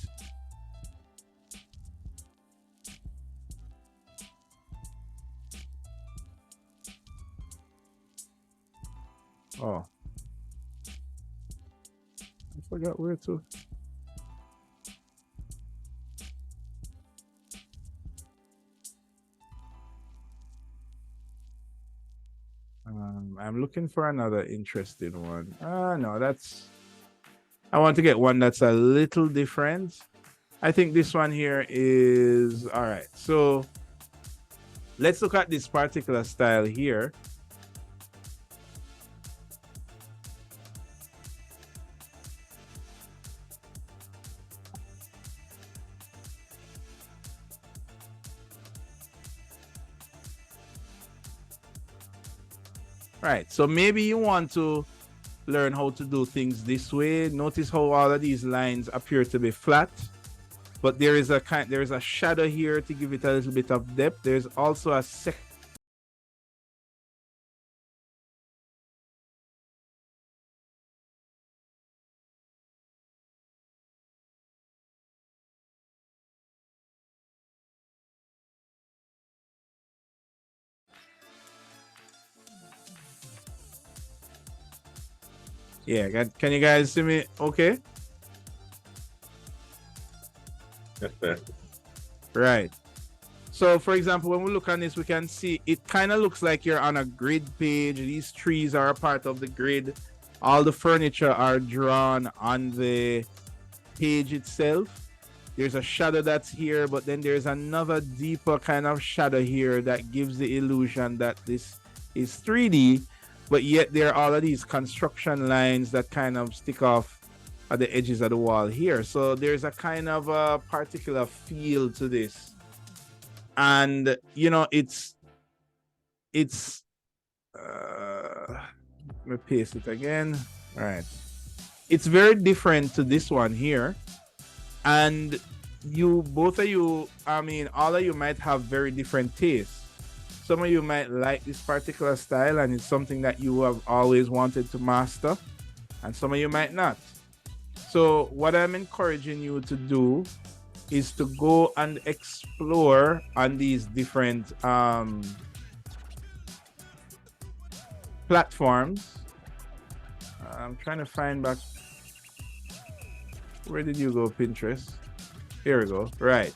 Oh, I forgot where to. I'm looking for another interesting one. No, I want to get one that's a little different. I think this one here is all right. So let's look at this particular style here. Right, so maybe you want to learn how to do things this way. Notice how all of these lines appear to be flat, but there is a shadow here to give it a little bit of depth. There's also a Yeah, can you guys see me okay? Yes, sir. Right. So, for example, when we look on this, we can see it kind of looks like you're on a grid page. These trees are a part of the grid. All the furniture are drawn on the page itself. There's a shadow that's here, but then there's another deeper kind of shadow here that gives the illusion that this is 3D, but yet there are all of these construction lines that kind of stick off at the edges of the wall here. So there's a kind of a particular feel to this. And you know, it's let me paste it again. All right, it's very different to this one here. And you, both of you, I mean, all of you might have very different tastes. Some of you might like this particular style and it's something that you have always wanted to master, and some of you might not. So what I'm encouraging you to do is to go and explore on these different platforms. I'm trying to find back. Where did you go, Pinterest? Here we go. Right.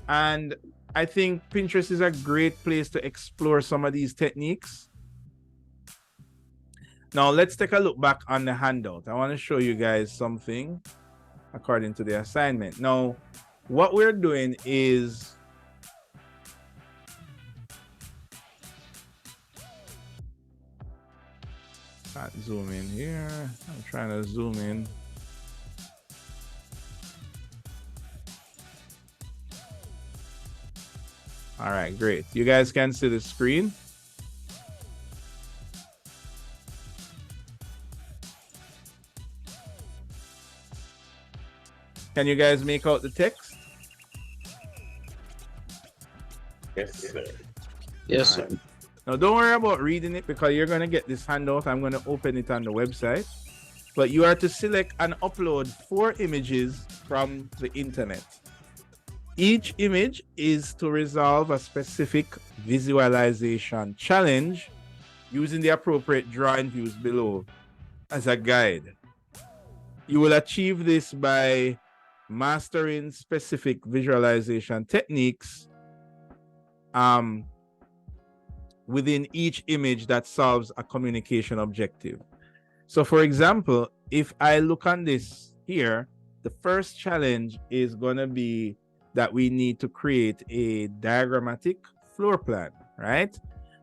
And I think Pinterest is a great place to explore some of these techniques. Now let's take a look back on the handout. I want to show you guys something according to the assignment. Now, what we're doing is can't zoom in here. I'm trying to zoom in. All right, great. You guys can see the screen. Can you guys make out the text? Yes, sir. Yes, sir. Right. Now, don't worry about reading it because you're going to get this handout. I'm going to open it on the website. But you are to select and upload 4 images from the internet. Each image is to resolve a specific visualization challenge using the appropriate drawing views below as a guide. You will achieve this by mastering specific visualization techniques within each image that solves a communication objective. So for example, if I look on this here, the first challenge is going to be that we need to create a diagrammatic floor plan, right?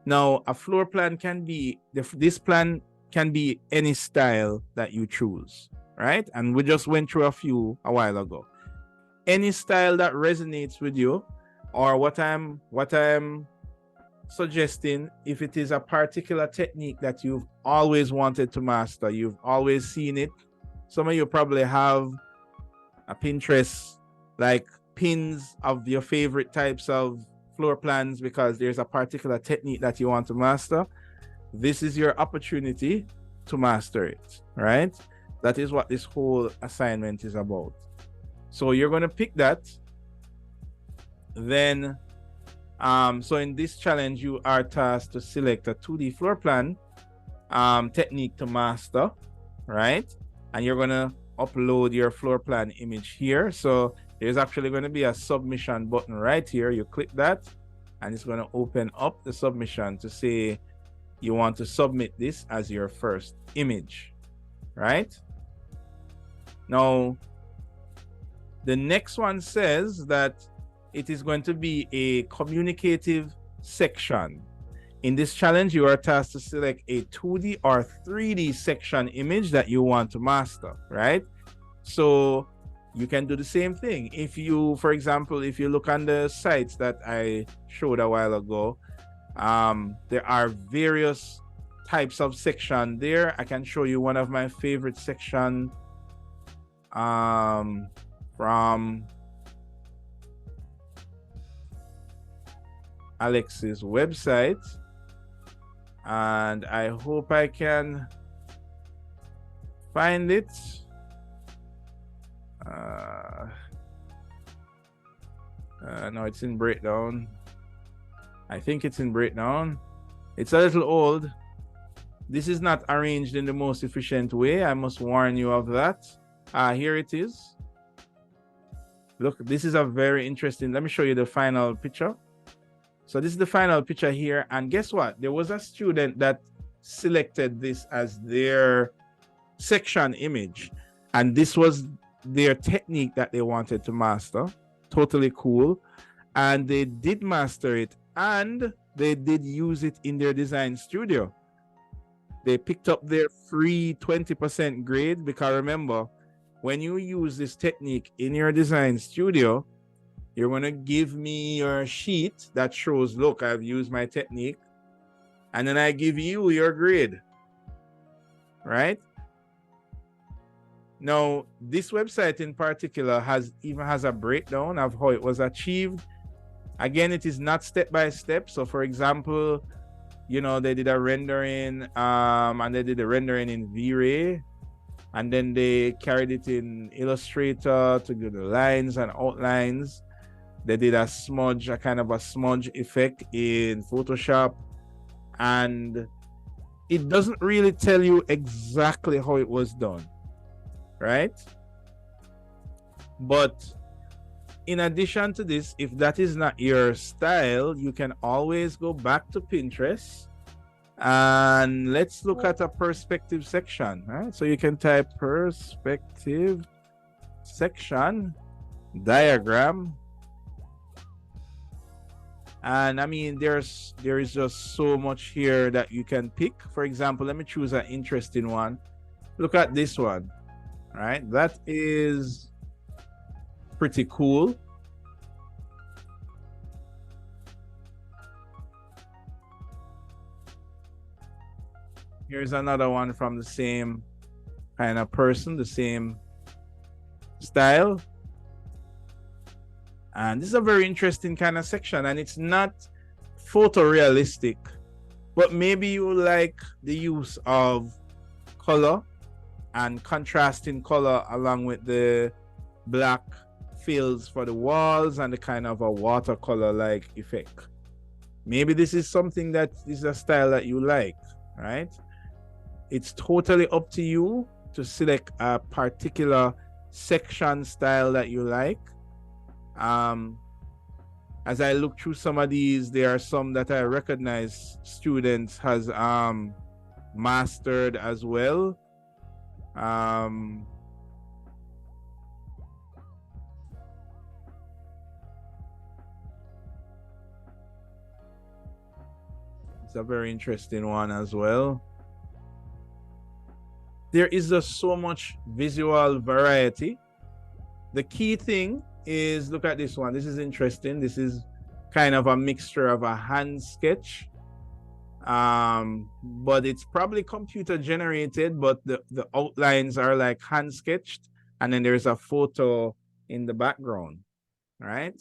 Now, a floor plan can be, this plan can be any style that you choose, right? And we just went through a few a while ago. Any style that resonates with you, or what I'm suggesting, if it is a particular technique that you've always wanted to master, you've always seen it. Some of you probably have a Pinterest, like pins of your favorite types of floor plans because there's a particular technique that you want to master. This is your opportunity to master it, right? That is what this whole assignment is about. So you're going to pick that. Then, so in this challenge, you are tasked to select a 2D floor plan technique to master, right? And you're going to upload your floor plan image here. So there's actually going to be a submission button right here. You click that and it's going to open up the submission to say you want to submit this as your first image, right? Now, the next one says that it is going to be a communicative section. In this challenge, you are tasked to select a 2D or 3D section image that you want to master, right? So you can do the same thing. If you, for example, if you look on the sites that I showed a while ago, there are various types of section there. I can show you one of my favorite section from Alex's website, and I hope I can find it. No, it's in breakdown. I think it's in breakdown. It's a little old, This is not arranged in the most efficient way. I must warn you of that. Here it is. Look, this is a very interesting. Let me show you the final picture. So this is the final picture here. And guess what? There was a student that selected this as their section image. And this was their technique that they wanted to master. Totally cool. And they did master it. And they did use it in their design studio. They picked up their free 20% grade, because remember, when you use this technique in your design studio, you're going to give me your sheet that shows, look, I've used my technique. And then I give you your grade. Right? Now, this website in particular even has a breakdown of how it was achieved. Again, it is not step by step. So for example, you know, they did a rendering, and they did a rendering in V-Ray, and then they carried it in Illustrator to do the lines and outlines. They did a kind of a smudge effect in Photoshop, and it doesn't really tell you exactly how it was done, right? But in addition to this, if that is not your style, you can always go back to Pinterest and let's look at a perspective section, right? So you can type perspective section diagram. And I mean, there is just so much here that you can pick. For example, let me choose an interesting one. Look at this one, right? That is pretty cool. Here's another one from the same kind of person, the same style. And this is a very interesting kind of section, and it's not photorealistic, but maybe you like the use of color and contrasting color along with the black fills for the walls and the kind of a watercolor like effect. Maybe this is something that is a style that you like, right? It's totally up to you to select a particular section style that you like. As I look through some of these, there are some that I recognize students has mastered as well. It's a very interesting one as well. There is just so much visual variety. The key thing is, look at this one. This is interesting. This is kind of a mixture of a hand sketch, but it's probably computer generated, but the outlines are like hand sketched, and then there's a photo in the background, right?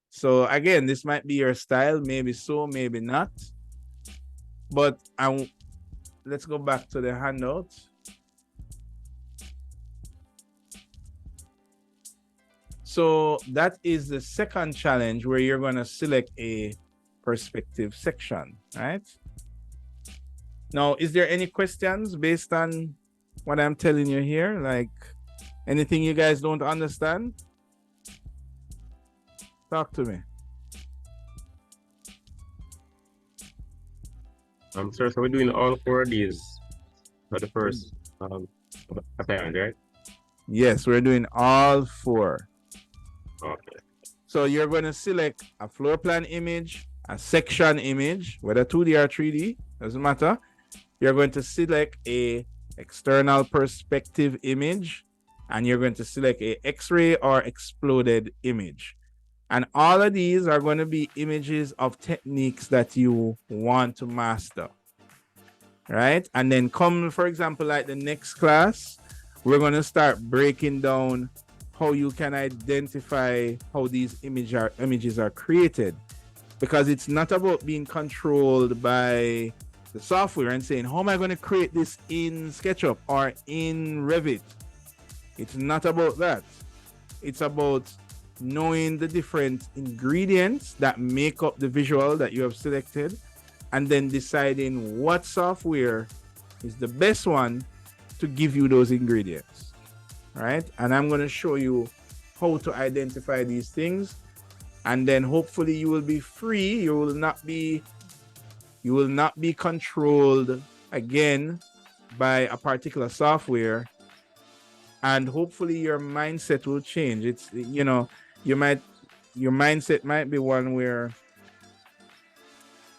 So again, this might be your style, maybe so, maybe not. But let's go back to the handout. So that is the second challenge, where you're going to select a perspective section, right? Now, is there any questions based on what I'm telling you here? Like anything you guys don't understand? Talk to me. Sir, so we're doing all 4 of these for the first assignment, right? Yes, we're doing all 4. Okay. So you're going to select a floor plan image, a section image, whether 2D or 3D, doesn't matter. You're going to select a external perspective image, and you're going to select a X-ray or exploded image. And all of these are going to be images of techniques that you want to master, right? And then come, for example, like the next class, we're going to start breaking down how you can identify how these images are created, because it's not about being controlled by the software and saying, how am I going to create this in SketchUp or in Revit? It's not about that. It's about knowing the different ingredients that make up the visual that you have selected, and then deciding what software is the best one to give you those ingredients, right? And I'm going to show you how to identify these things, and then hopefully you will be free. You will not be controlled again by a particular software, and hopefully your mindset will change. It's, you know, your mindset might be one where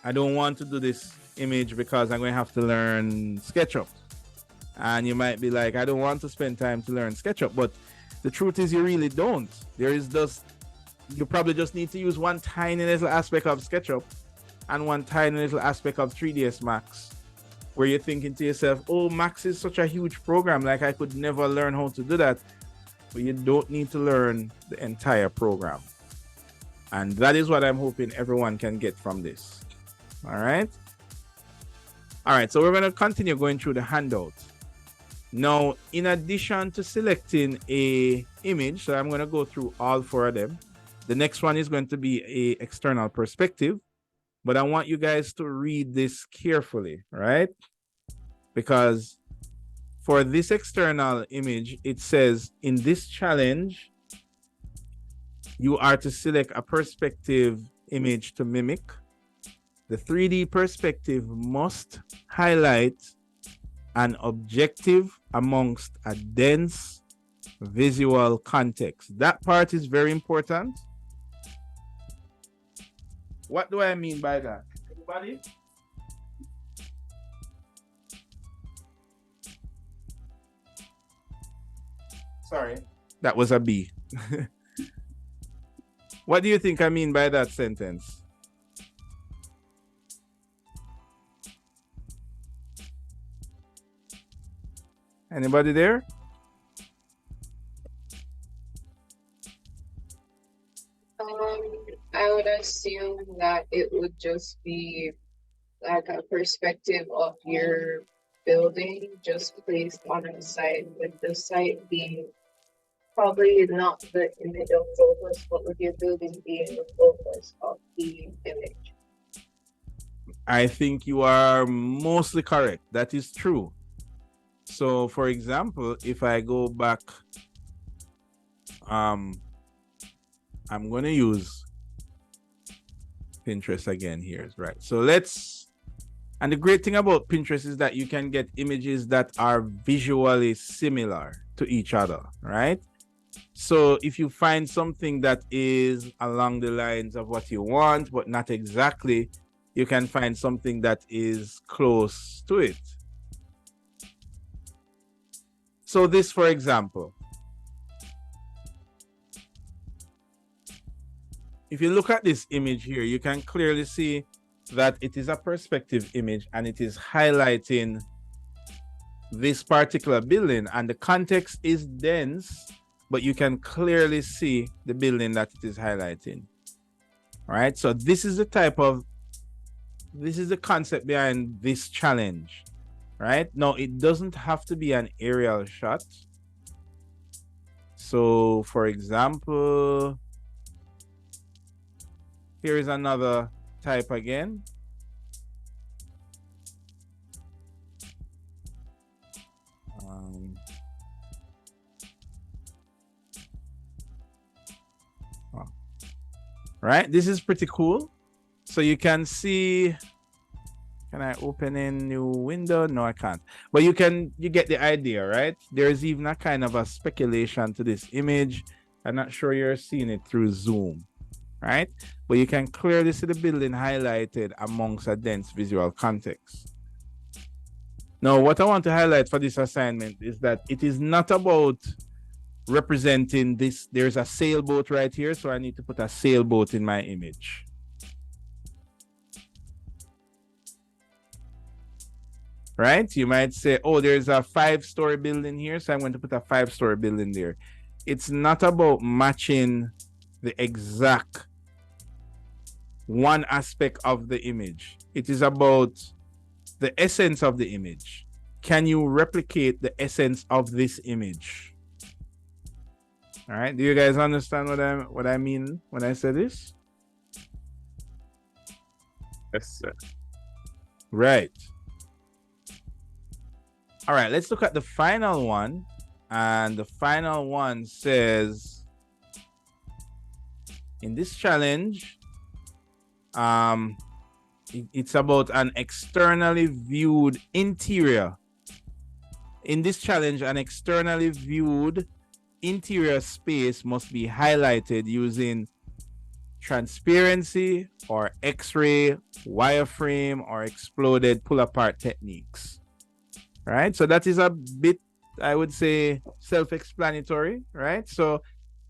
I don't want to do this image because I'm going to have to learn SketchUp. And you might be like, I don't want to spend time to learn SketchUp. But the truth is you really don't. You probably just need to use one tiny little aspect of SketchUp and one tiny little aspect of 3ds Max, where you're thinking to yourself, oh, Max is such a huge program, like I could never learn how to do that. But you don't need to learn the entire program. And that is what I'm hoping everyone can get from this. All right. So we're going to continue going through the handout. Now, in addition to selecting a image, so I'm going to go through all 4 of them. The next one is going to be a external perspective, but I want you guys to read this carefully, right? Because for this external image, it says in this challenge, you are to select a perspective image to mimic. The 3D perspective must highlight an objective amongst a dense visual context. That part is very important. What do I mean by that? Anybody? Sorry, that was a B. What do you think I mean by that sentence? Anybody there? I would assume that it would just be like a perspective of your building just placed on a site, with the site being probably not the image of focus, but with your building being the focus of the image. I think you are mostly correct. That is true. So, for example, if I go back, I'm going to use Pinterest again here, right? So and the great thing about Pinterest is that you can get images that are visually similar to each other, right? So if you find something that is along the lines of what you want, but not exactly, you can find something that is close to it. So this, for example, if you look at this image here, you can clearly see that it is a perspective image and it is highlighting this particular building, and the context is dense, but you can clearly see the building that it is highlighting. All right, so this is the concept behind this challenge, right? Now, it doesn't have to be an aerial shot. So, for example, here is another type again. Right, this is pretty cool. So you can see, can I open a new window? No, I can't. But you get the idea, right? There's even a kind of a speculation to this image. I'm not sure you're seeing it through Zoom, right? But you can clearly see the building highlighted amongst a dense visual context. Now, what I want to highlight for this assignment is that it is not about representing this. There's a sailboat right here, so I need to put a sailboat in my image. Right? You might say, oh, there's a 5-story building here, so I'm going to put a 5-story building there. It's not about matching the exact one aspect of the image. It is about the essence of the image. Can you replicate the essence of this image? All right, do you guys understand what I mean when I say this? Yes, sir. Right. All right, let's look at the final one. And the final one says, in this challenge, it's about an externally viewed interior. In this challenge, an externally viewed interior space must be highlighted using transparency or X-ray, wireframe, or exploded pull-apart techniques. Right? So that is a bit, I would say, self-explanatory, right? So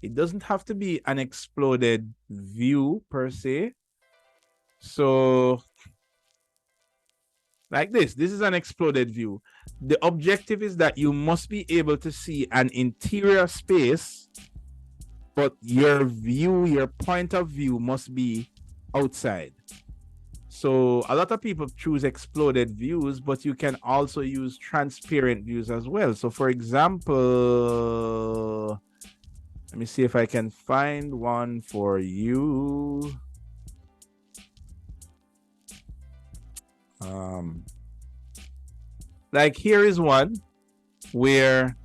it doesn't have to be an exploded view per se. So like this is an exploded view. The objective is that you must be able to see an interior space, but your view, your point of view must be outside. So a lot of people choose exploded views, but you can also use transparent views as well. So for example, let me see if I can find one for you. Like here is one where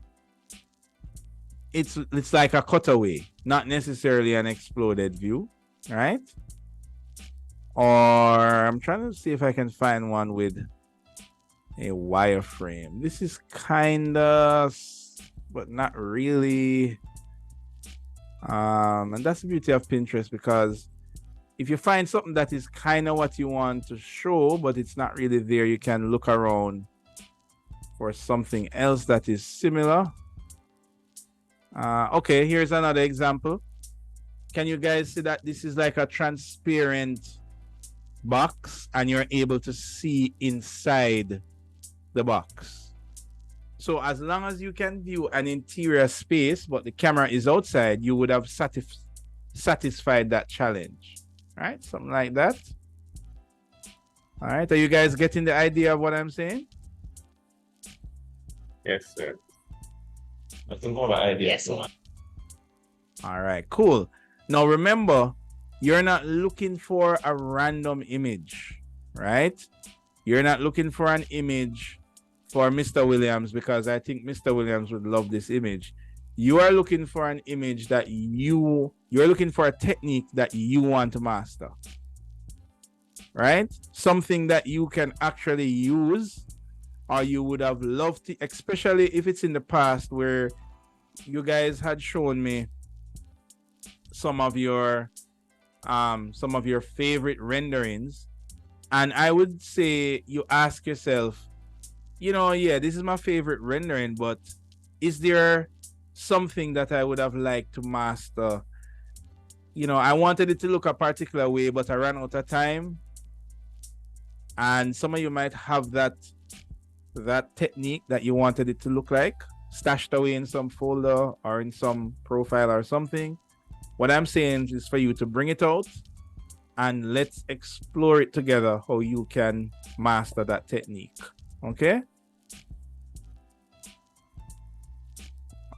it's like a cutaway, not necessarily an exploded view, right? Or I'm trying to see if I can find one with a wireframe. This is kind of, but not really. And that's the beauty of Pinterest, because if you find something that is kind of what you want to show, but it's not really there, you can look around for something else that is similar. Okay, here's another example. Can you guys see that this is like a transparent box and you're able to see inside the box? So as long as you can view an interior space, but the camera is outside, you would have satisfied that challenge, right? Something like that. All right, are you guys getting the idea of what I'm saying? Yes, sir. I think more about ideas. Yes. All right, cool. Now remember, you're not looking for a random image, right? You're not looking for an image for Mr. Williams, because I think Mr. Williams would love this image. You are looking for an image that you're looking for a technique that you want to master, right? Something that you can actually use, or you would have loved to, especially if it's in the past where you guys had shown me some of your favorite renderings, and I would say you ask yourself, you know, yeah, this is my favorite rendering, but is there something that I would have liked to master? You know, I wanted it to look a particular way, but I ran out of time. And some of you might have that technique that you wanted it to look like stashed away in some folder or in some profile or something. What I'm saying is for you to bring it out and let's explore it together, how you can master that technique. Okay?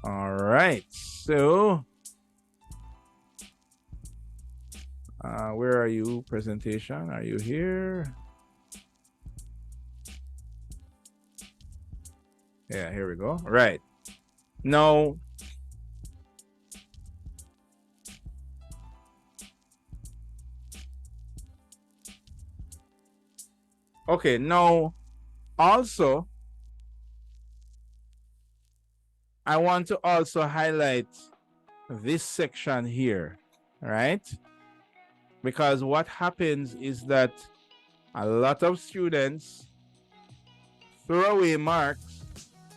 All right. So, where are you, presentation? Are you here? Yeah, here we go. Right. Now, okay, now also I want to also highlight this section here, right? Because what happens is that a lot of students throw away marks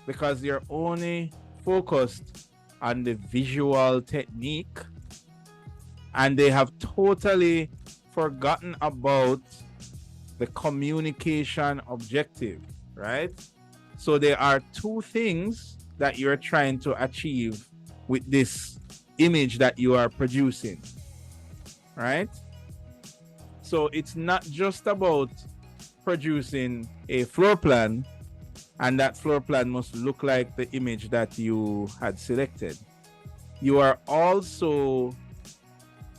because they're only focused on the visual technique and they have totally forgotten about the communication objective, right? So there are two things that you're trying to achieve with this image that you are producing, right? So it's not just about producing a floor plan, and that floor plan must look like the image that you had selected. You are also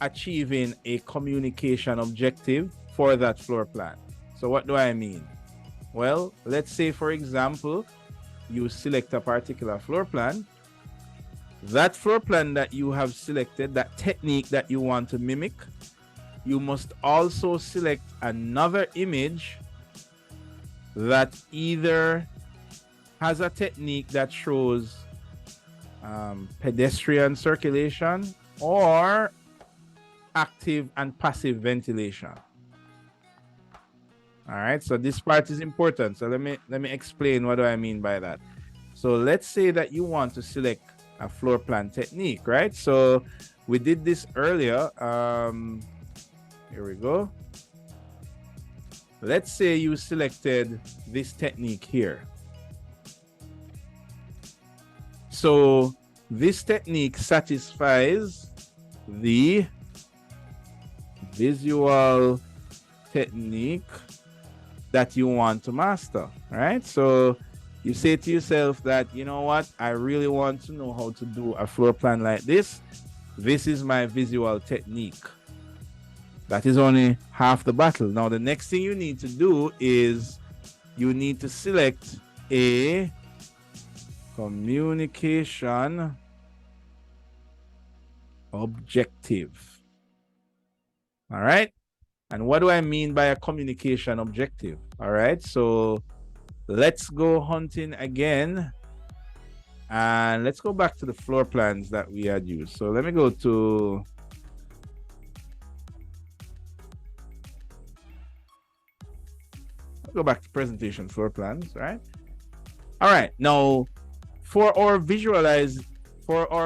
achieving a communication objective for that floor plan. So what do I mean? Well, let's say, for example, you select a particular floor plan. That floor plan that you have selected, that technique that you want to mimic, you must also select another image that either has a technique that shows pedestrian circulation or active and passive ventilation. All right, so this part is important. So let me explain what do I mean by that. So let's say that you want to select a floor plan technique, right? So we did this earlier. Here we go. Let's say you selected this technique here. So this technique satisfies the visual technique that you want to master, right? So you say to yourself that, you know what, I really want to know how to do a floor plan like this. This is my visual technique. That is only half the battle. Now, the next thing you need to do is you need to select a communication objective. All right. And what do I mean by a communication objective? All right. So let's go hunting again. And let's go back to the floor plans that we had used. So let me go to back to presentation floor plans, right? All right. Now, for our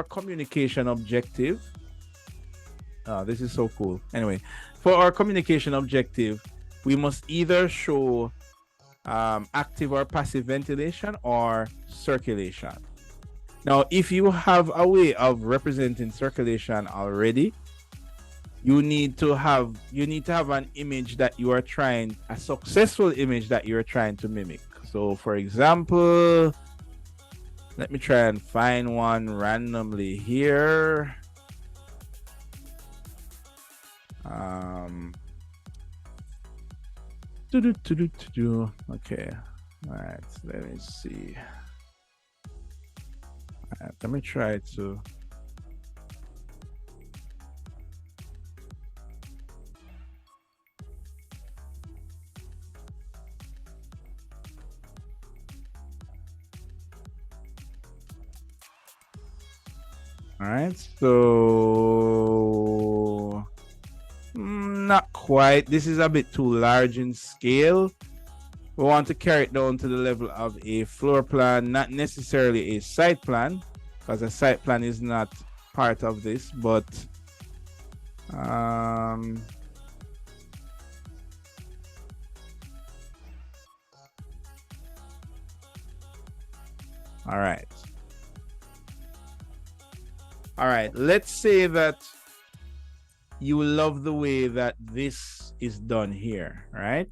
communication objective, this is so cool. Anyway, for our communication objective, we must either show active or passive ventilation or circulation. Now, if you have a way of representing circulation already, you need to have an image that you are trying, a successful image that you're trying to mimic. So for example, let me try and find one randomly here. Okay. All right, let me see. All right, let me try to all right, so not quite. This is a bit too large in scale. We want to carry it down to the level of a floor plan, not necessarily a site plan, because a site plan is not part of this, but all right. All right, let's say that you love the way that this is done here, right?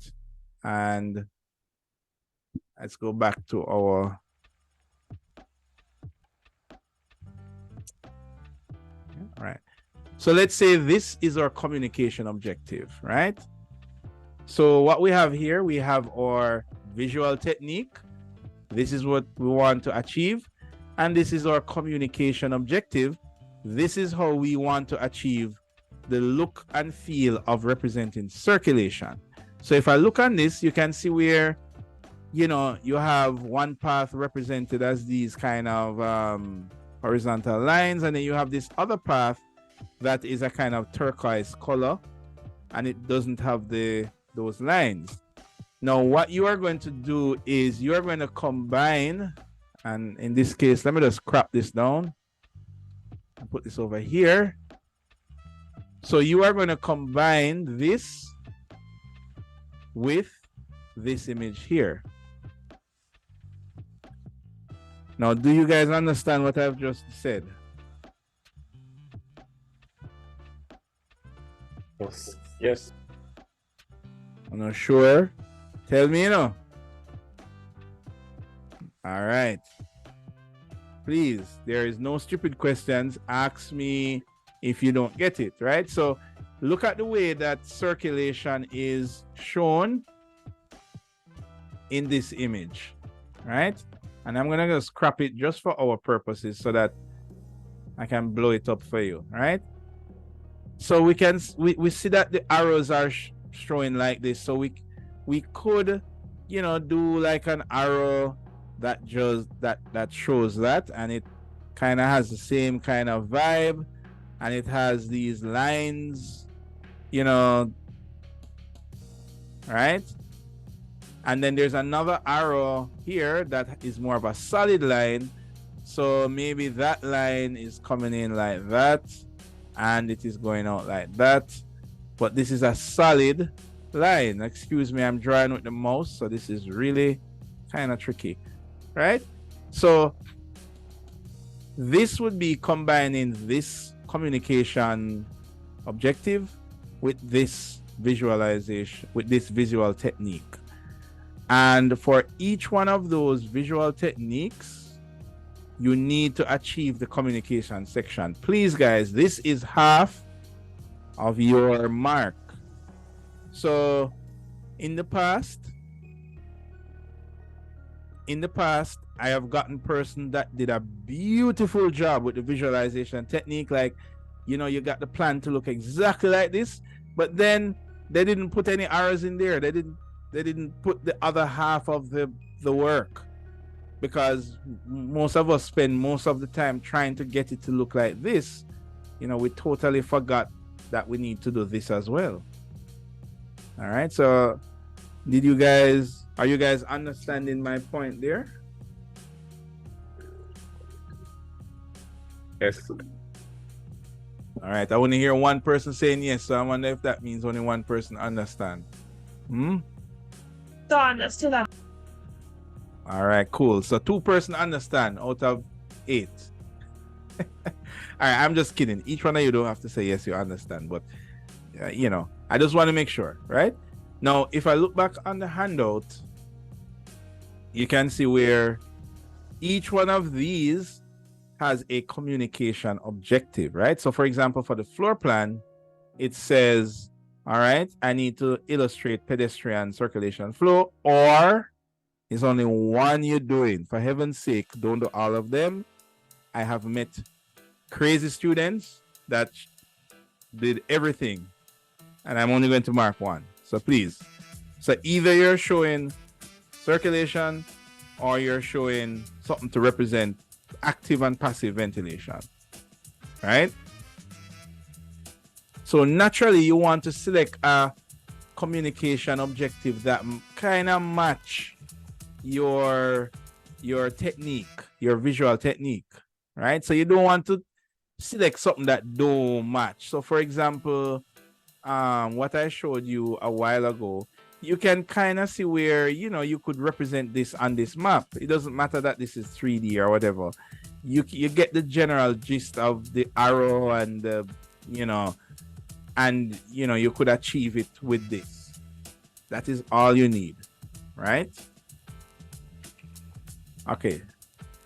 And let's go back to our all right. So let's say this is our communication objective, right? So what we have here, we have our visual technique. This is what we want to achieve. And this is our communication objective. This is how we want to achieve the look and feel of representing circulation. So if I look on this, you can see where, you know, you have one path represented as these kind of horizontal lines, and then you have this other path that is a kind of turquoise color, and it doesn't have those lines. Now, what you are going to do is you are going to combine, and in this case, let me just crop this down and put this over here. So you are going to combine this with this image here. Now, do you guys understand what I've just said? Yes. Yes. I'm not sure. Tell me, you know. All right. Please, there is no stupid questions. Ask me if you don't get it, right? So look at the way that circulation is shown in this image, right? And I'm gonna just crop it just for our purposes so that I can blow it up for you, right? So we see that the arrows are showing like this. So we could, do like an arrow that just that shows that, and it kind of has the same kind of vibe, and it has these lines, right? And then there's another arrow here that is more of a solid line. So maybe that line is coming in like that, and it is going out like that. But this is a solid line. Excuse me, I'm drawing with the mouse, so this is really kind of tricky, right? So this would be combining this communication objective with this visualization, with this visual technique. And for each one of those visual techniques, you need to achieve the communication section. Please, guys, this is half of your mark. So in the past, I have gotten person that did a beautiful job with the visualization technique. Like, you got the plan to look exactly like this, but then they didn't put any arrows in there. They didn't put the other half of the work, because most of us spend most of the time trying to get it to look like this. We totally forgot that we need to do this as well. All right, so are you guys understanding my point there? Yes. All right, I want to hear one person saying yes, so I wonder if that means only one person understand. So understood that. All right, cool. So 2% understand out of 8. All right, I'm just kidding. Each one of you don't have to say yes, you understand, but I just want to make sure, right? Now, if I look back on the handout, you can see where each one of these has a communication objective, right? So for example, for the floor plan, it says, all right, I need to illustrate pedestrian circulation flow, or it's only one you're doing. For heaven's sake, don't do all of them. I have met crazy students that did everything, and I'm only going to mark one. So please, so either you're showing circulation or you're showing something to represent active and passive ventilation, right? So naturally, you want to select a communication objective that kind of match your technique, your visual technique, right? So you don't want to select something that don't match. So for example, what I showed you a while ago, you can kind of see where, you could represent this on this map. It doesn't matter that this is 3D or whatever. You get the general gist of the arrow and the, and, you could achieve it with this. That is all you need, right? Okay.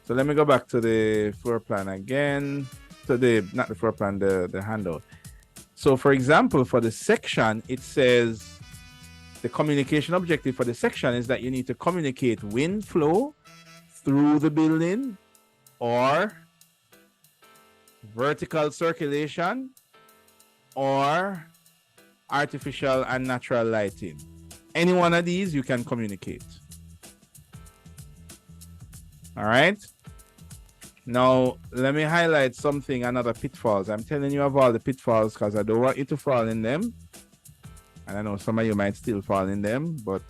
So let me go back to the floor plan again. To not the floor plan, the handout. So for example, for the section, it says the communication objective for the section is that you need to communicate wind flow through the building or vertical circulation or artificial and natural lighting. Any one of these you can communicate. All right. Now, let me highlight another pitfalls. I'm telling you of all the pitfalls because I don't want you to fall in them. And I know some of you might still fall in them, but,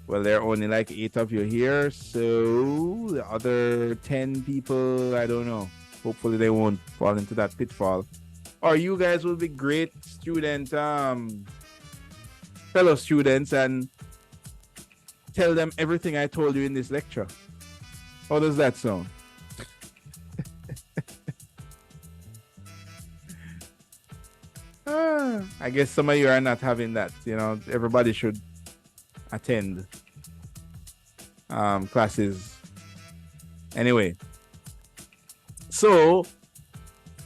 well, there are only like 8 of you here. So the other 10 people, I don't know. Hopefully they won't fall into that pitfall. Or you guys will be great fellow students, and tell them everything I told you in this lecture. How does that sound? I guess some of you are not having that. Everybody should attend classes. Anyway, so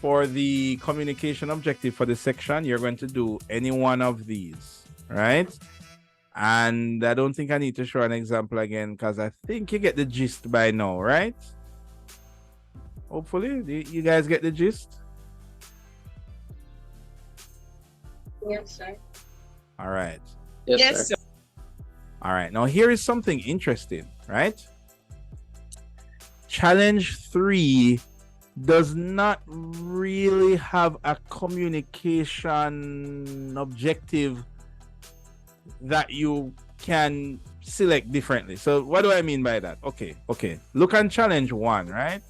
for the communication objective for the section, you're going to do any one of these, right? And I don't think I need to show an example again because I think you get the gist by now, right? Hopefully, you guys get the gist. Yes, sir. All right. Yes, sir. All right. Now, here is something interesting, right? Challenge 3 does not really have a communication objective that you can select differently. So what do I mean by that? Okay. Look on challenge 1, right?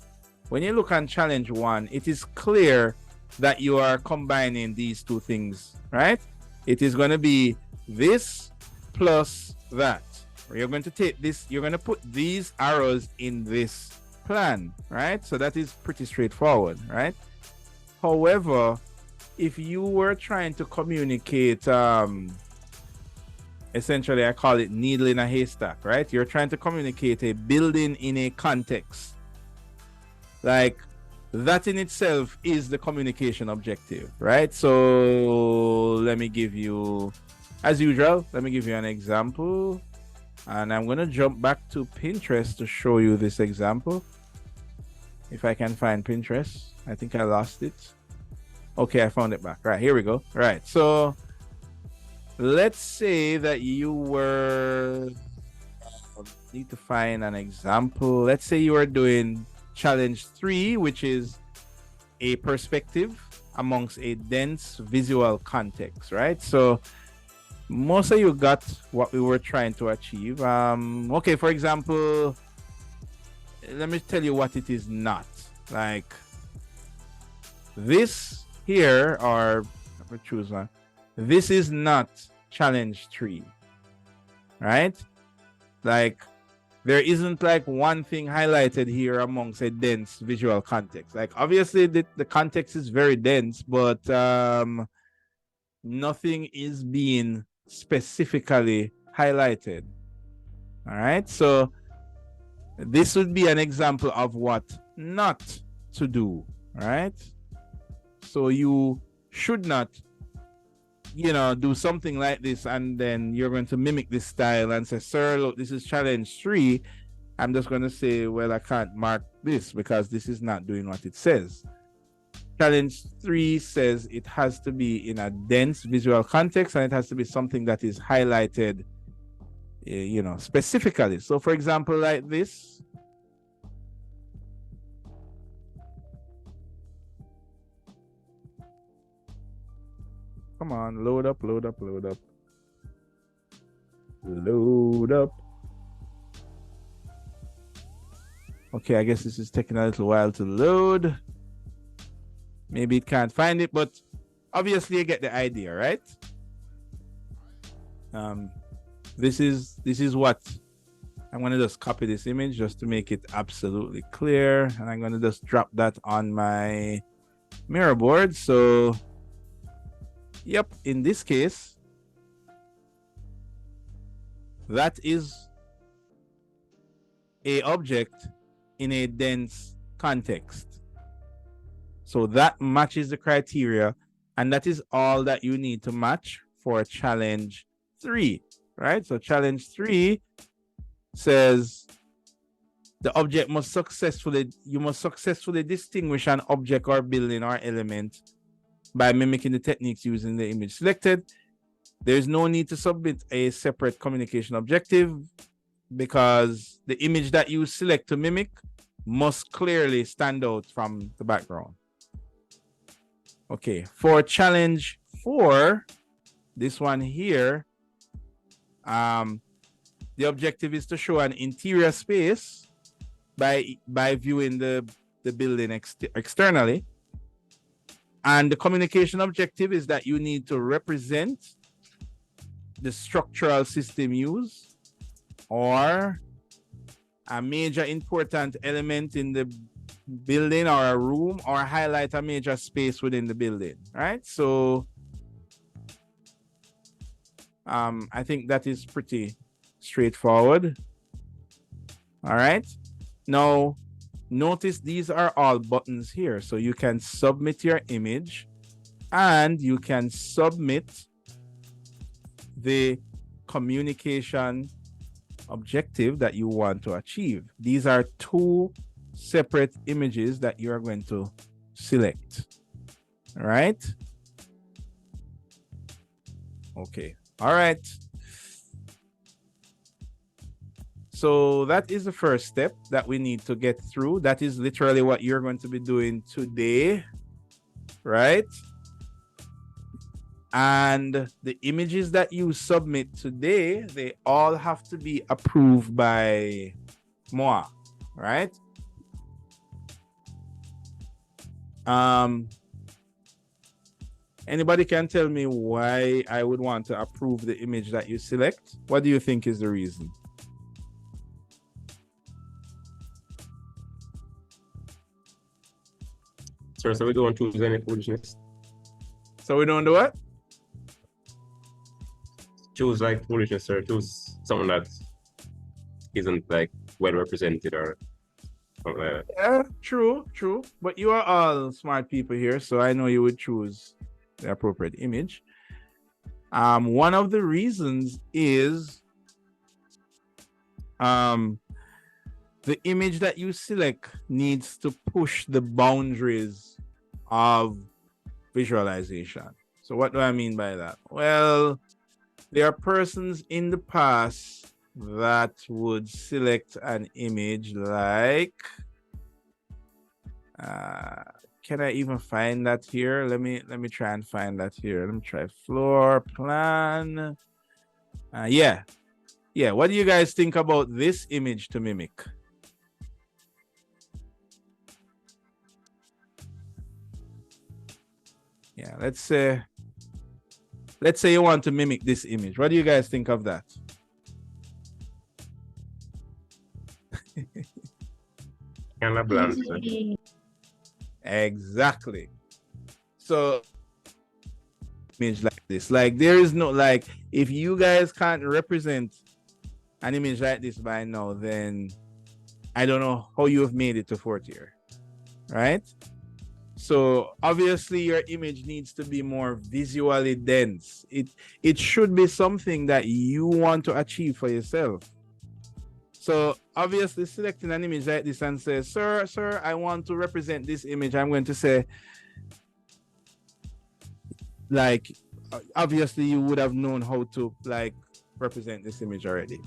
When you look on challenge 1, it is clear that you are combining these two things, right? It is going to be this plus that. You're going to take this, you're going to put these arrows in this plan, right? So that is pretty straightforward, right? However, if you were trying to communicate, essentially I call it needle in a haystack, right? You're trying to communicate a building in a context. Like that in itself is the communication objective, right? So let me give you, as usual, let me give you an example. And I'm going to jump back to Pinterest to show you this example. If I can find Pinterest. I think I lost it. Okay, I found it back. Right, here we go. Right, so let's say that you were, need to find an example. Let's say you were doing challenge 3, which is a perspective amongst a dense visual context, right? So most of you got what we were trying to achieve. Okay, for example, let me tell you what it is not. Like this here, or let me choose one. This is not challenge 3, right? Like there isn't like one thing highlighted here amongst a dense visual context. Like obviously the context is very dense, but nothing is being specifically highlighted. All right, so this would be an example of what not to do, right? So you should not, do something like this and then you're going to mimic this style and say, sir, look, this is challenge 3. I'm just going to say, well, I can't mark this because this is not doing what it says. Challenge 3 says it has to be in a dense visual context and it has to be something that is highlighted, specifically. So for example, like this. Come on, load up. Load up. Okay, I guess this is taking a little while to load. Maybe it can't find it, but obviously you get the idea, right? This is what I'm going to just copy this image just to make it absolutely clear, and I'm going to just drop that on my mirror board. So yep, in this case, that is a object in a dense context. So that matches the criteria, and that is all that you need to match for challenge 3, right? So challenge 3 says you must successfully distinguish an object or building or element by mimicking the techniques using the image selected. There is no need to submit a separate communication objective because the image that you select to mimic must clearly stand out from the background. Okay, for challenge 4, this one here, the objective is to show an interior space by viewing the building externally. And the communication objective is that you need to represent the structural system used or a major important element in the building or a room, or highlight a major space within the building, right? So I think that is pretty straightforward. All right, now notice these are all buttons here, so you can submit your image and you can submit the communication objective that you want to achieve. These are two separate images that you are going to select. All right. Okay. All right. So that is the first step that we need to get through. That is literally what you're going to be doing today, right? And the images that you submit today, they all have to be approved by moi, right? Anybody can tell me why I would want to approve the image that you select? What do you think is the reason? Sir, so we don't choose any foolishness. So we don't do what? Choose like foolishness, sir. Choose something that isn't like well represented or something like that. Yeah, true. But you are all smart people here, so I know you would choose the appropriate image. One of the reasons is the image that you select needs to push the boundaries of visualization. So what do I mean by that? Well, there are persons in the past that would select an image like can I even find that here? Let me try and find that here. Let me try floor plan. Yeah. What do you guys think about this image to mimic? Yeah, let's say you want to mimic this image. What do you guys think of that? Kind of bland, sir. Exactly. So image like this, like there is no, like if you guys can't represent an image like this by now, then I don't know how you have made it to fourth year, right? So obviously your image needs to be more visually dense. It should be something that you want to achieve for yourself. So obviously selecting an image like this and say, sir, I want to represent this image. I'm going to say, like, obviously you would have known how to like represent this image already.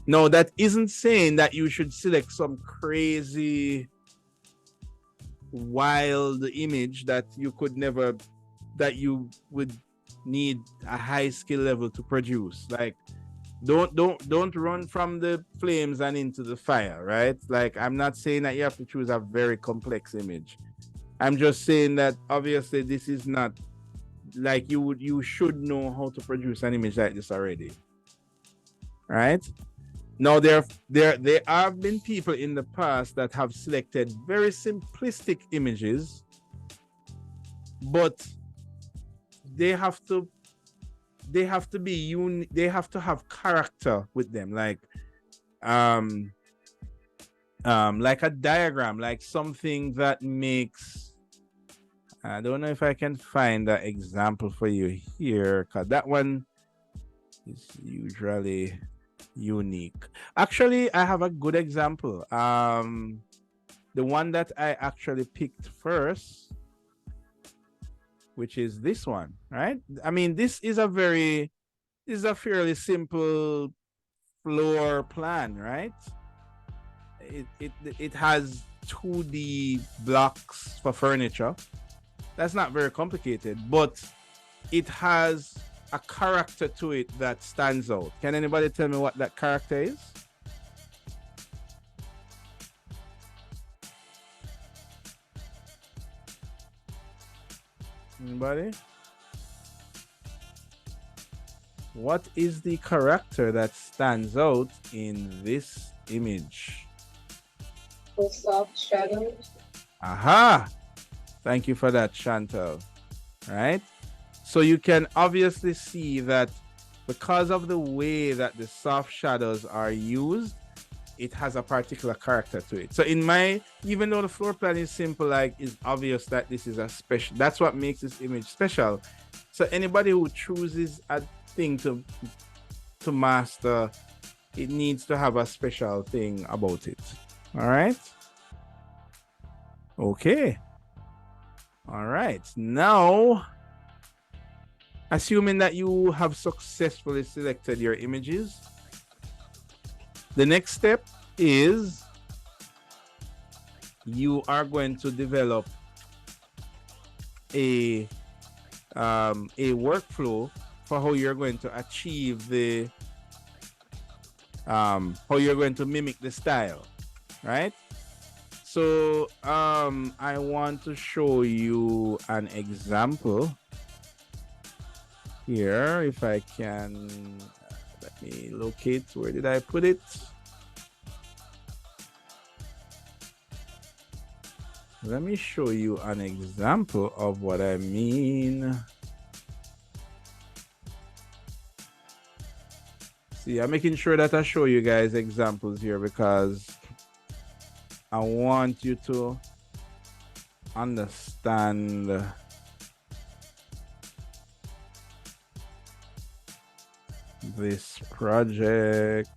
No, that isn't saying that you should select some crazy wild image that you could never, that you would need a high skill level to produce. Like, don't run from the flames and into the fire, right? Like, I'm not saying that you have to choose a very complex image. I'm just saying that obviously this is not like you should know how to produce an image like this already, right? Now there have been people in the past that have selected very simplistic images, but they have to be unique. They have to have character with them, like a diagram, like something that makes. I don't know if I can find that example for you here, because that one is usually unique. Actually, I have a good example. The one that I actually picked first, which is this one, right? I mean, this is a fairly simple floor plan, right? It has 2D blocks for furniture. That's not very complicated, but it has a character to it that stands out. Can anybody tell me what that character is? Anybody? What is the character that stands out in this image? The soft shadows. Aha! Thank you for that, Chantal. Right? So you can obviously see that because of the way that the soft shadows are used, it has a particular character to it. So even though the floor plan is simple, like, it's obvious that this is a special, that's what makes this image special. So anybody who chooses a thing to to master, it needs to have a special thing about it. All right. Okay. All right. Now, assuming that you have successfully selected your images, the next step is you are going to develop a workflow for how you're going to achieve the how you're going to mimic the style, right? So I want to show you an example here. If I can, let me locate, where did I put it? Let me show you an example of what I mean. See, I'm making sure that I show you guys examples here because I want you to understand this project.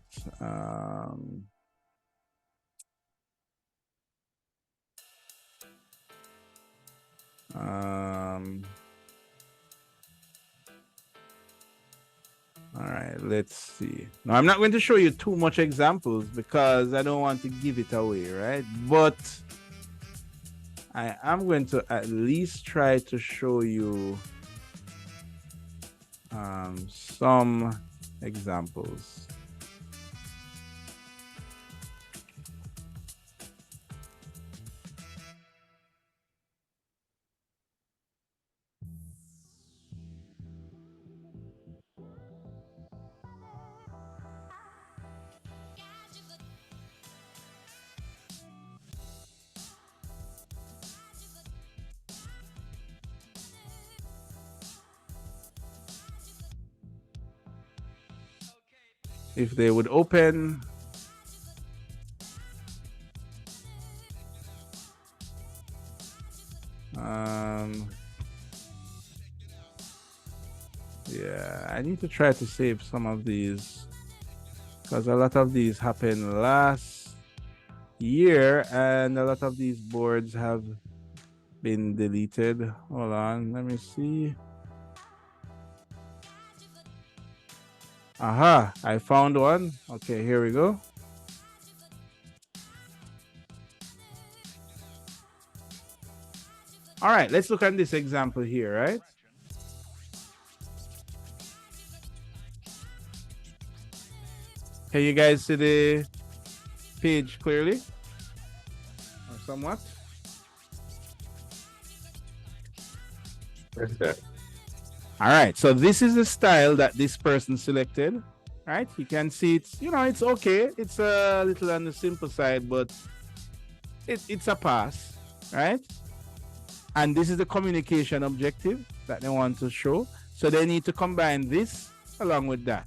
All right, let's see. Now, I'm not going to show you too much examples because I don't want to give it away, right? But I am going to at least try to show you some examples. If they would open. Yeah, I need to try to save some of these because a lot of these happened last year and a lot of these boards have been deleted. Hold on, let me see. Aha, I found one. Okay, here we go. All right, let's look at this example here, right? Can you guys see the page clearly? Or somewhat? All right, so this is the style that this person selected, right? You can see it's, you know, it's okay. It's a little on the simple side, but it's a pass, right? And this is the communication objective that they want to show. So they need to combine this along with that.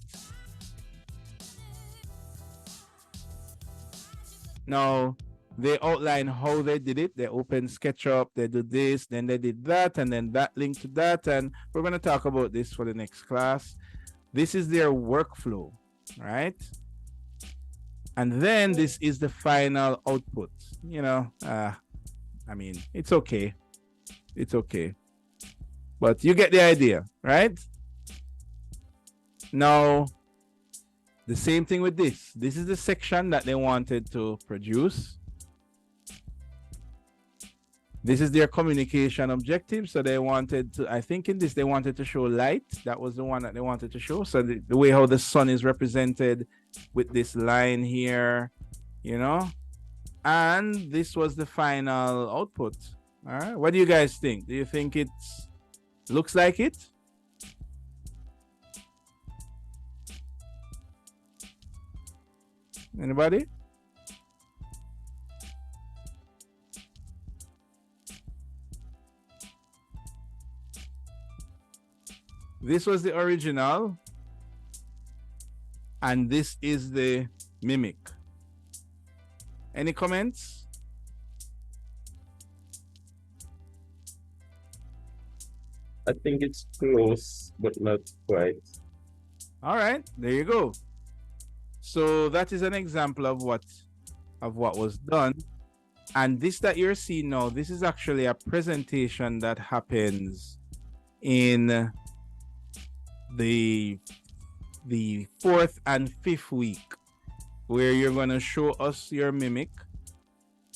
Now, they outline how they did it. They open SketchUp, they do this, then they did that, and then that link to that. And we're going to talk about this for the next class. This is their workflow, right? And then this is the final output. You know, I mean, it's okay. It's okay. But you get the idea, right? Now, the same thing with this. This is the section that they wanted to produce. This is their communication objective. So they wanted to, I think in this, they wanted to show light. That was the one that they wanted to show. So the way how the sun is represented with this line here, you know, and this was the final output. All right. What do you guys think? Do you think it looks like it? Anybody? This was the original, and this is the mimic. Any comments? I think it's close, but not quite. All right, there you go. So that is an example of what was done. And this that you're seeing now, this is actually a presentation that happens in the fourth and fifth week, where you're going to show us your mimic,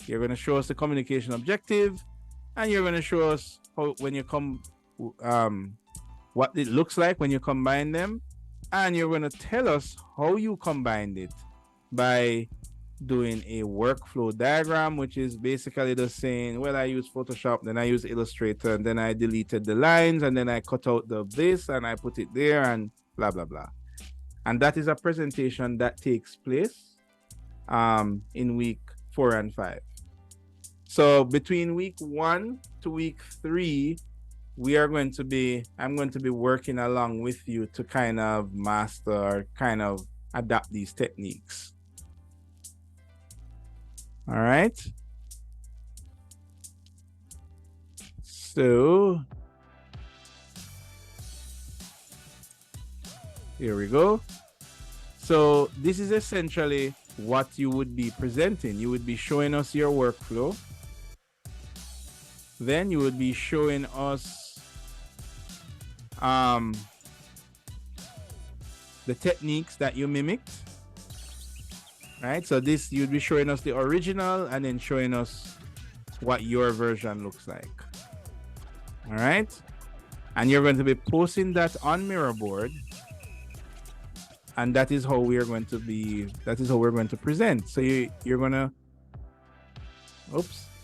you're going to show us the communication objective, and you're going to show us how, when you come, what it looks like when you combine them, and you're going to tell us how you combined it by doing a workflow diagram, which is basically just saying, well, I use Photoshop, then I use Illustrator, and then I deleted the lines, and then I cut out this and I put it there, and blah blah blah. And that is a presentation that takes place in week 4 and 5. So between week 1 to week 3, I'm going to be working along with you to kind of master or kind of adapt these techniques. All right. So here we go. So this is essentially what you would be presenting. You would be showing us your workflow. Then you would be showing us the techniques that you mimicked. Right, so this, you'd be showing us the original and then showing us what your version looks like. All right, and you're going to be posting that on Mirrorboard, and that is how we're going to present. So you're gonna,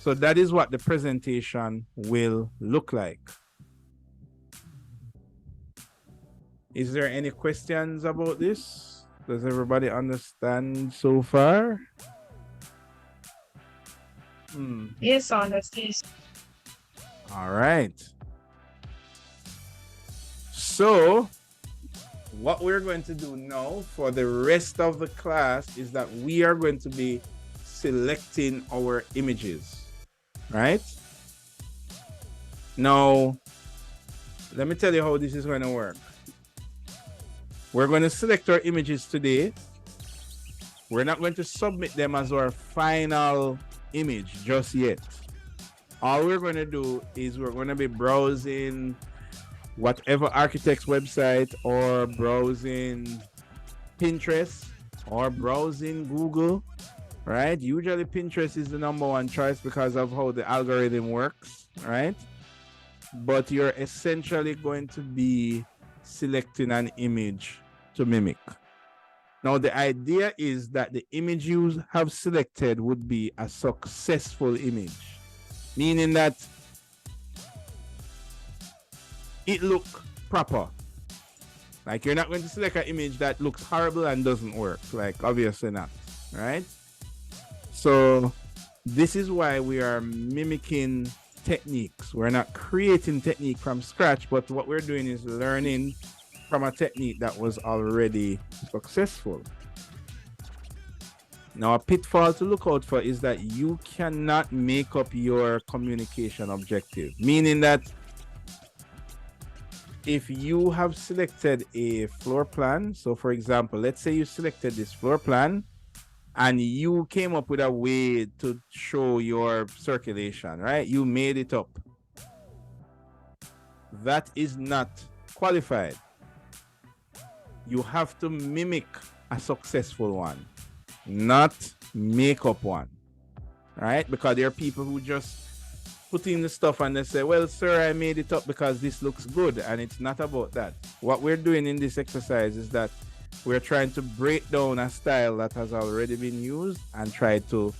so that is what the presentation will look like. Is there any questions about this? Does everybody understand so far? Yes, I understand. All right. So what we're going to do now for the rest of the class is that we are going to be selecting our images, right? Now, let me tell you how this is going to work. We're going to select our images today. We're not going to submit them as our final image just yet. All we're going to do is we're going to be browsing whatever architect's website, or browsing Pinterest, or browsing Google, right? Usually Pinterest is the #1 choice because of how the algorithm works, right? But you're essentially going to be selecting an image to mimic. Now, the idea is that the image you have selected would be a successful image, meaning that it look proper. Like, you're not going to select an image that looks horrible and doesn't work. Like, obviously not, right? So this is why we are mimicking techniques. We're not creating technique from scratch, but what we're doing is learning from a technique that was already successful. Now, a pitfall to look out for is that you cannot make up your communication objective, meaning that if you have selected a floor plan, so for example, let's say you selected this floor plan and you came up with a way to show your circulation, right? You made it up. That is not qualified. You have to mimic a successful one, not make up one, right? Because there are people who just put in the stuff and they say, well, sir, I made it up because this looks good. And it's not about that. What we're doing in this exercise is that we're trying to break down a style that has already been used and try to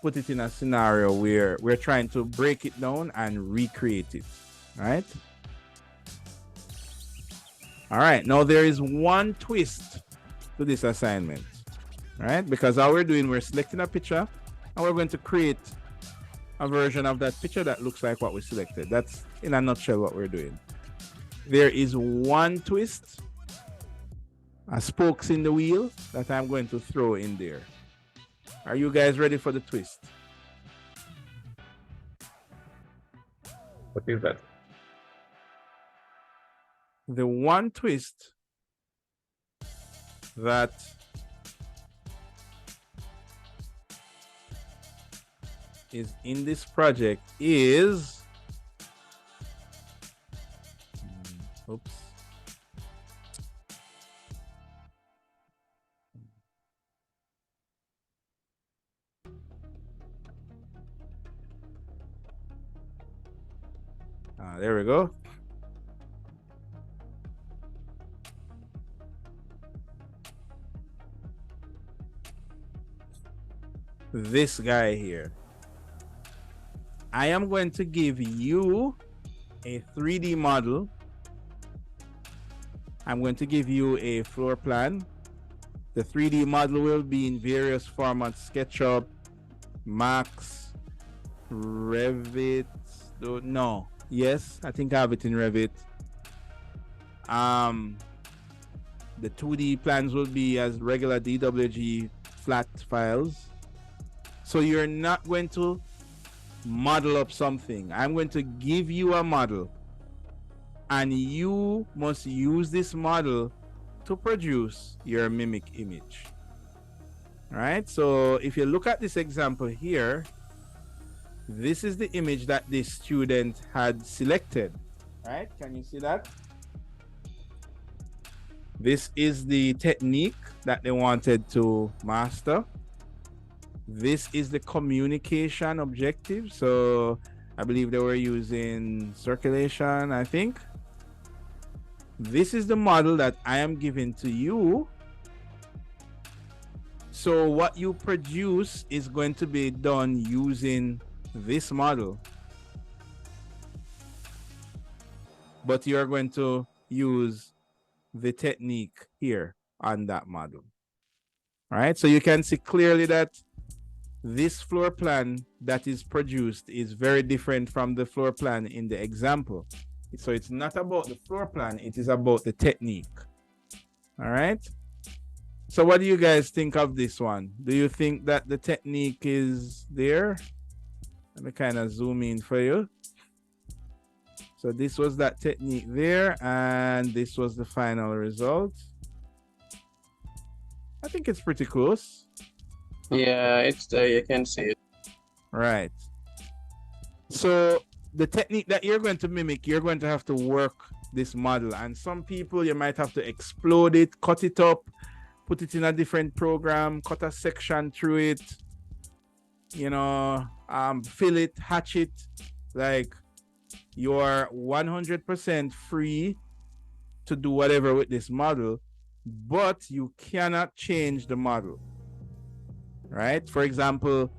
put it in a scenario where we're trying to break it down and recreate it, right? All right, now there is one twist to this assignment, right? Because all we're doing, we're selecting a picture and we're going to create a version of that picture that looks like what we selected. That's in a nutshell what we're doing. There is one twist, a spokes in the wheel that I'm going to throw in there. Are you guys ready for the twist? What is that? The one twist that is in this project is, oops. There we go. This guy here. I am going to give you a 3D model. I'm going to give you a floor plan. The 3D model will be in various formats: SketchUp, Max, Revit. No, yes, I think I have it in Revit. The 2D plans will be as regular DWG flat files. So you're not going to model up something. I'm going to give you a model, and you must use this model to produce your mimic image. All right, so if you look at this example here, this is the image that the student had selected. Right, can you see that? This is the technique that they wanted to master. This is the communication objective. So I believe they were using circulation, I think. This is the model that I am giving to you. So what you produce is going to be done using this model, but you're going to use the technique here on that model. All right, so you can see clearly that this floor plan that is produced is very different from the floor plan in the example. So it's not about the floor plan, it is about the technique. All right, so what do you guys think of this one? Do you think that the technique is there? Let me kind of zoom in for you. So this was that technique there, and this was the final result. I think it's pretty close. Yeah, it's there. You can see it. Right. So the technique that you're going to mimic, you're going to have to work this model. And some people, you might have to explode it, cut it up, put it in a different program, cut a section through it, you know, fill it, hatch it. Like, you're 100% free to do whatever with this model, but you cannot change the model. Right? For example,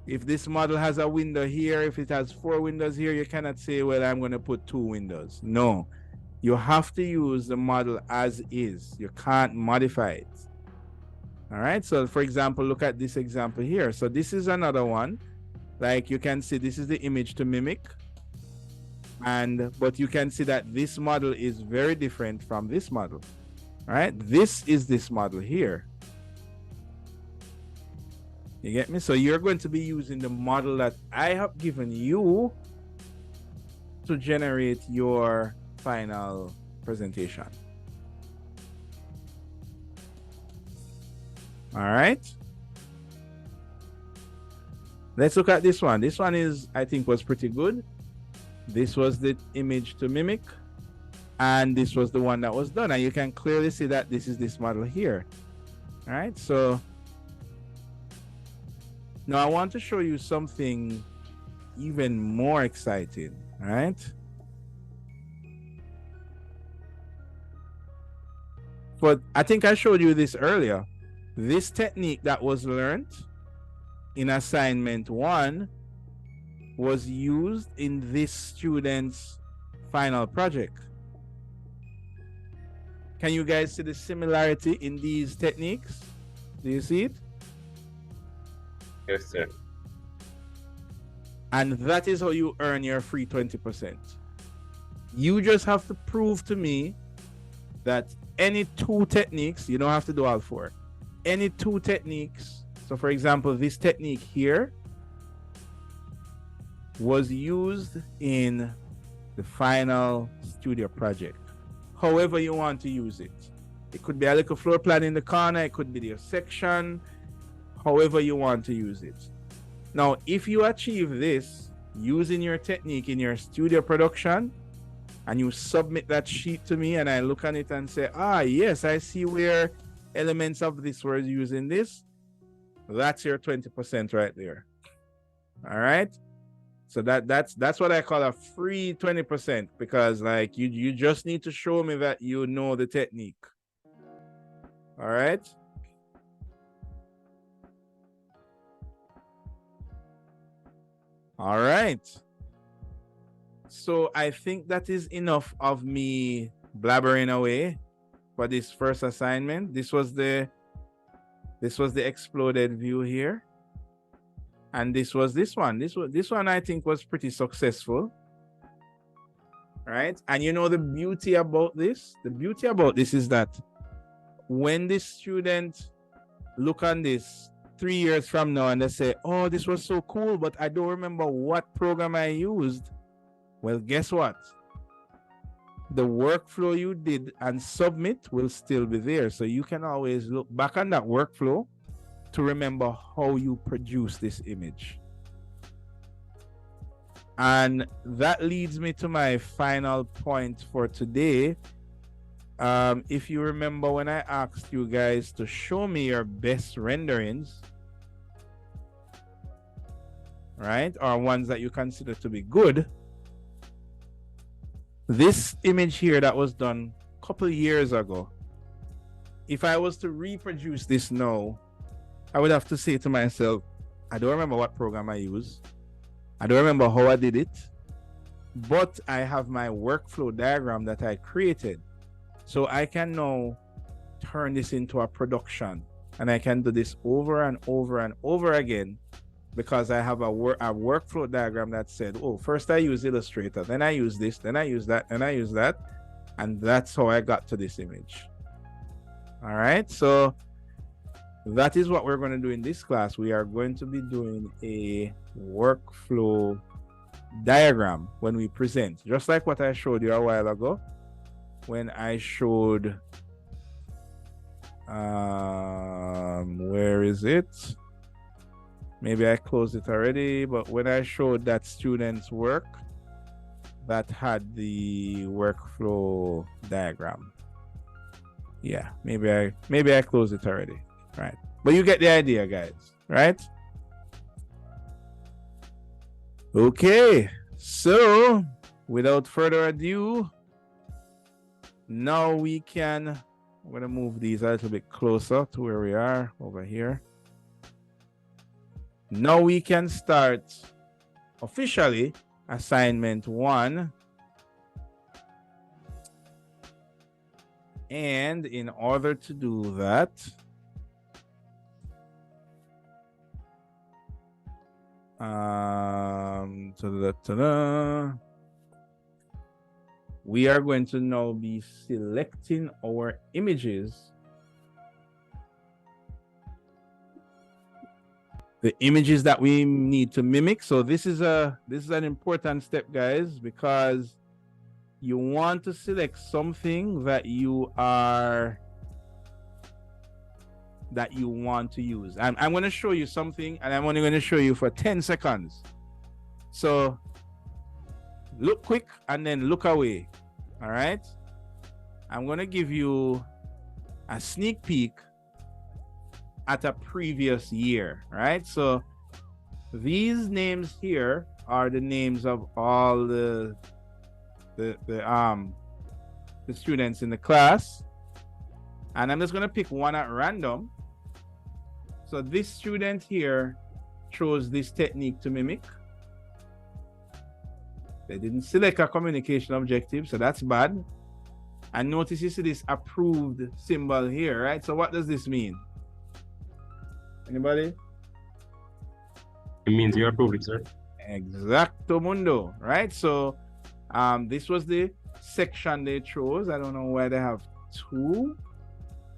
if this model has a window here, if it has 4 windows here, you cannot say, well, I'm going to put 2 windows. No, you have to use the model as is. You can't modify it. All right, so for example, look at this example here. So this is another one. Like, you can see this is the image to mimic, but you can see that this model is very different from this model. All right, this is this model here. You get me? So you're going to be using the model that I have given you to generate your final presentation. All right. Let's look at this one. This one is, I think, was pretty good. This was the image to mimic, and this was the one that was done. And you can clearly see that this is this model here. All right. So now I want to show you something even more exciting, right? But I think I showed you this earlier. This technique that was learned in assignment 1 was used in this student's final project. Can you guys see the similarity in these techniques? Do you see it? Yes, sir. And that is how you earn your free 20%. You just have to prove to me that any 2 techniques, you don't have to do all 4. Any 2 techniques, so for example, this technique here was used in the final studio project. However you want to use it. It could be a little floor plan in the corner. It could be your section, however you want to use it. Now, if you achieve this using your technique in your studio production, and you submit that sheet to me, and I look at it and say, yes, I see where elements of this were using this, that's your 20% right there. All right. So that's what I call a free 20%, because like you just need to show me that you know the technique. All right. All right. So I think that is enough of me blabbering away for this first assignment. This was the exploded view here. And this was this one. This one I think was pretty successful. Right? And you know the beauty about this? The beauty about this is that when the student look on this 3 years from now and they say, oh, this was so cool, but I don't remember what program I used. Well, guess what? The workflow you did and submit will still be there. So you can always look back on that workflow to remember how you produce this image. And that leads me to my final point for today. If you remember when I asked you guys to show me your best renderings, right? Or ones that you consider to be good. This image here that was done a couple years ago, if I was to reproduce this now, I would have to say to myself, I don't remember what program I used. I don't remember how I did it, but I have my workflow diagram that I created. So I can now turn this into a production, and I can do this over and over and over again, because I have a workflow diagram that said, oh, first I use Illustrator, then I use this, then I use that, then I use that. And that's how I got to this image. All right. So that is what we're going to do in this class. We are going to be doing a workflow diagram when we present, just like what I showed you a while ago when I showed, where is it? Maybe I closed it already, but when I showed that student's work that had the workflow diagram. Yeah, maybe I closed it already. Right. But you get the idea, guys, right? Okay. So, without further ado, now we can, I'm going to move these a little bit closer to where we are over here. Now we can start officially assignment 1. And in order to do that, we are going to now be selecting our images. The images that we need to mimic. So this is an important step, guys, because you want to select something that you want to use. I'm going to show you something, and I'm only going to show you for 10 seconds. So look quick and then look away. All right. I'm going to give you a sneak peek at a previous year, right? So these names here are the names of all the students in the class, and I'm just going to pick one at random. So this student here chose this technique to mimic. They didn't select a communication objective, so that's bad. And notice you see this approved symbol here, right? So what does this mean? Anybody? It means you're approved, sir. Exacto mundo, right? So this was the section they chose. I don't know why they have 2.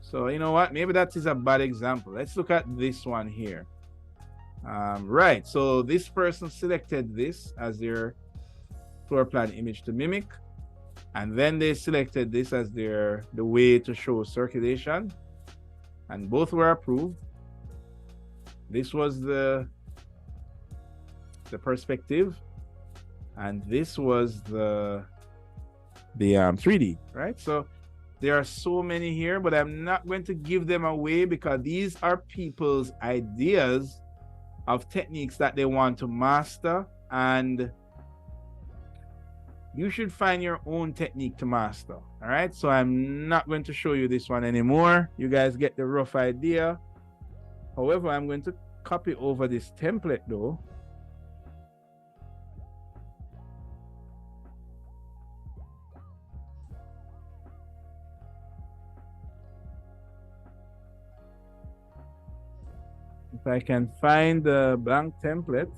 So you know what? Maybe that is a bad example. Let's look at this one here. Right. So this person selected this as their floor plan image to mimic. And then they selected this as the way to show circulation, and both were approved. This was the perspective, and this was the 3D, right? So there are so many here, but I'm not going to give them away because these are people's ideas of techniques that they want to master, and you should find your own technique to master. All right, so I'm not going to show you this one anymore. You guys get the rough idea. However, I'm going to copy over this template though. If I can find the blank template.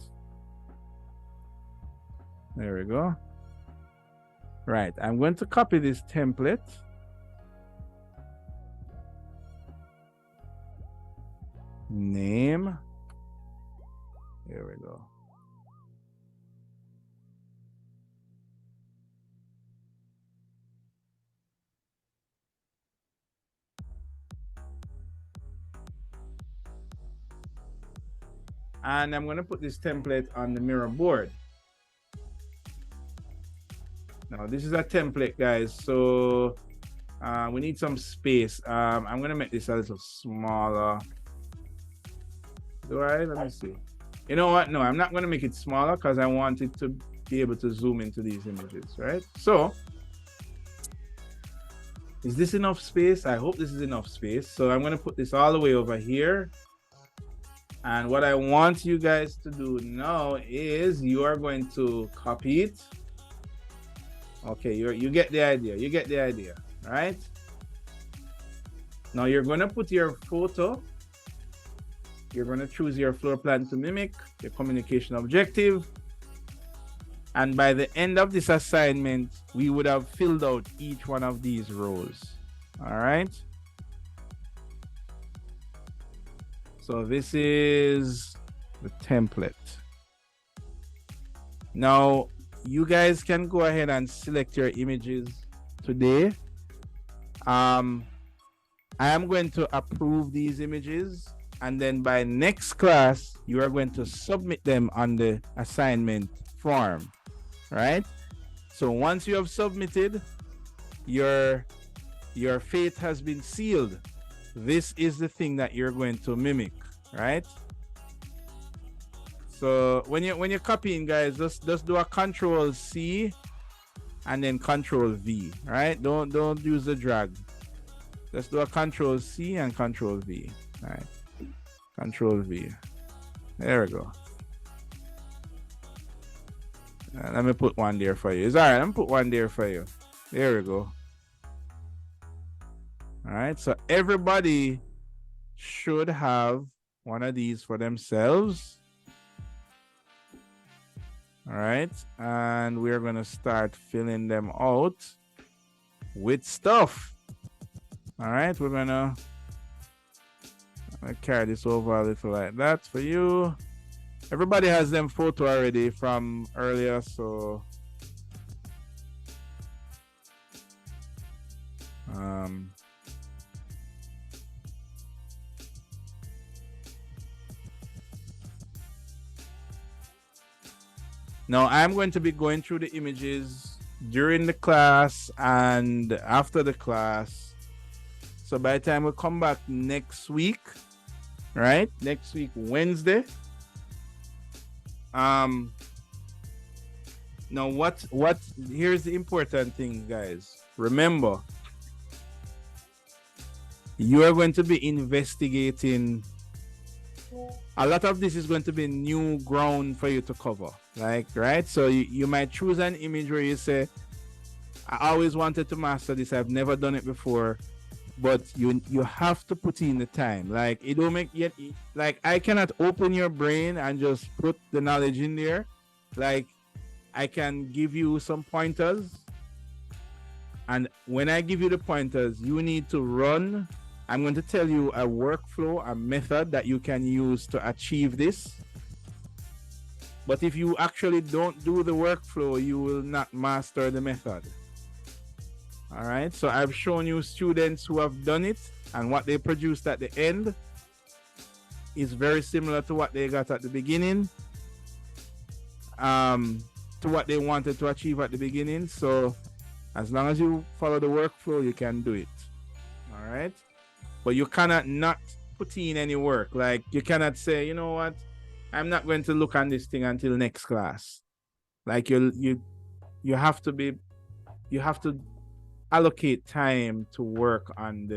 There we go. Right, I'm going to copy this template. Name. Here we go. And I'm going to put this template on the mirror board. Now, this is a template, guys. So we need some space. I'm going to make this a little smaller. Do I? Let me see. You know what? No, I'm not going to make it smaller because I want it to be able to zoom into these images, right? So, is this enough space? I hope this is enough space. So I'm going to put this all the way over here. And what I want you guys to do now is you are going to copy it. Okay, you get the idea. You get the idea, right? Now you're going to put your photo. You're going to choose your floor plan to mimic, your communication objective. And by the end of this assignment, we would have filled out each one of these rows. All right. So this is the template. Now, you guys can go ahead and select your images today. I am going to approve these images, and then by next class, you are going to submit them on the assignment form, right? So once you have submitted, your fate has been sealed. This is the thing that you're going to mimic, right? So when you're copying, guys, just do a Control-C and then Control-V, right? Don't use the drag. Just do a Control-C and Control-V, right? Control-V. There we go. Let me put one there for you. It's all right. Let me put one there for you. There we go. All right. So everybody should have one of these for themselves. All right. And we're going to start filling them out with stuff. All right. We're going to carry this over a little like that for you. Everybody has them photo already from earlier, so now I'm going to be going through the images during the class and after the class. So by the time we come back next week, right? Next week, Wednesday. Now what here's the important thing, guys. Remember, you are going to be investigating. A lot of this is going to be new ground for you to cover, like, right? So you might choose an image where you say, I always wanted to master this, I've never done it before. But you have to put in the time. Like, it don't make yet, like, I cannot open your brain and just put the knowledge in there. Like, I can give you some pointers, and when I give you the pointers, you need to run. I'm going to tell you a workflow, a method that you can use to achieve this. But if you actually don't do the workflow, you will not master the method. All right, so I've shown you students who have done it, and what they produced at the end is very similar to what they got at the beginning, to what they wanted to achieve at the beginning. So as long as you follow the workflow, you can do it. All right, but you cannot not put in any work. Like, you cannot say, you know what, I'm not going to look on this thing until next class. Like, you have to allocate time to work on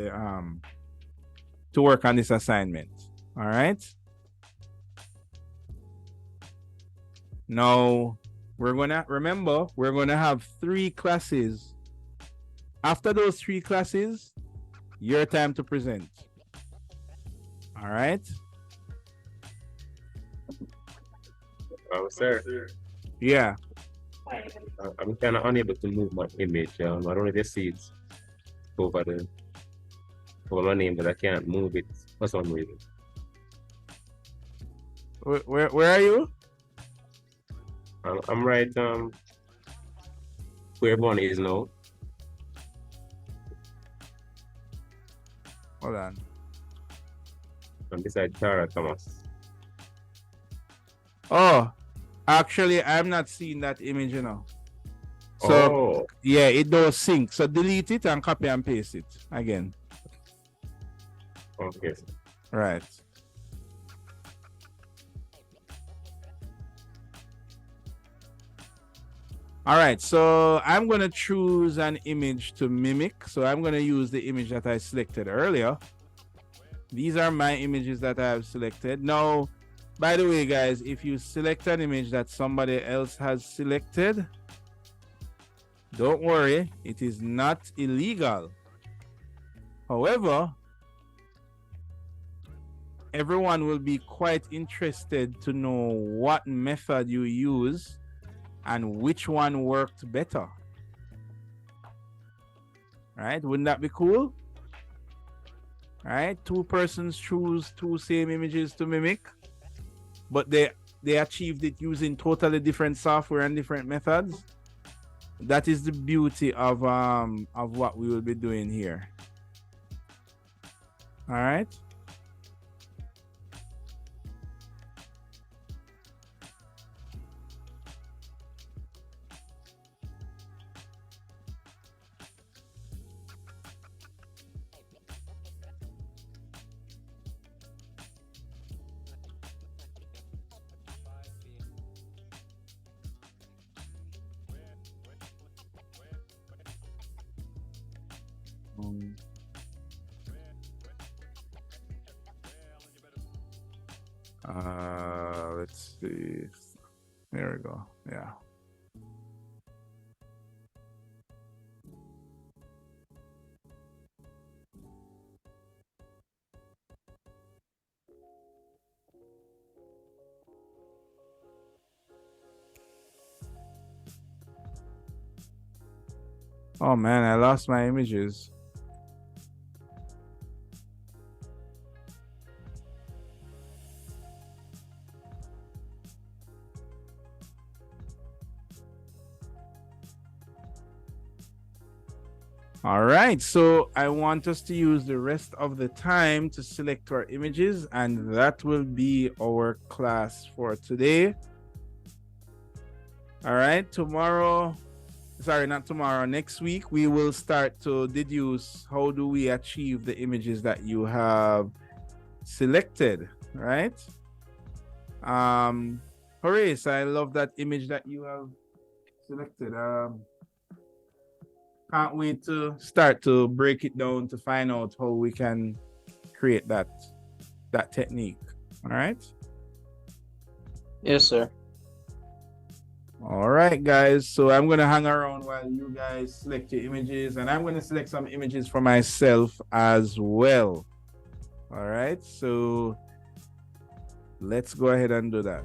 this assignment. All right. Now we're gonna have 3 classes. After those 3 classes, your time to present. All right. Oh, sir. Yeah. I'm kind of unable to move my image. I don't know if you see it over my name, but I can't move it for some reason. Where are you? I'm right where everyone is now. Hold on. I'm beside Tara Thomas. Oh, actually, I'm not seeing that image, you know. So Oh, yeah, it does sync. So delete it and copy and paste it again. okay. Right. All right, so I'm going to choose an image to mimic. So I'm going to use the image that I selected earlier. These are my images that I have selected. Now, by the way, guys, if you select an image that somebody else has selected, don't worry, it is not illegal. However, everyone will be quite interested to know what method you use and which one worked better. Right? Wouldn't that be cool? Right? 2 persons choose 2 same images to mimic, but they achieved it using totally different software and different methods. That is the beauty of what we will be doing here. All right. Let's see. There we go. Yeah. Oh man, I lost my images. All right, so I want us to use the rest of the time to select our images, and that will be our class for today. All right, next week, we will start to deduce how do we achieve the images that you have selected, right? Horace, I love that image that you have selected. Can't wait to start to break it down to find out how we can create that technique. All right. Yes, sir. All right, guys. So I'm going to hang around while you guys select your images, and I'm going to select some images for myself as well. All right. So let's go ahead and do that.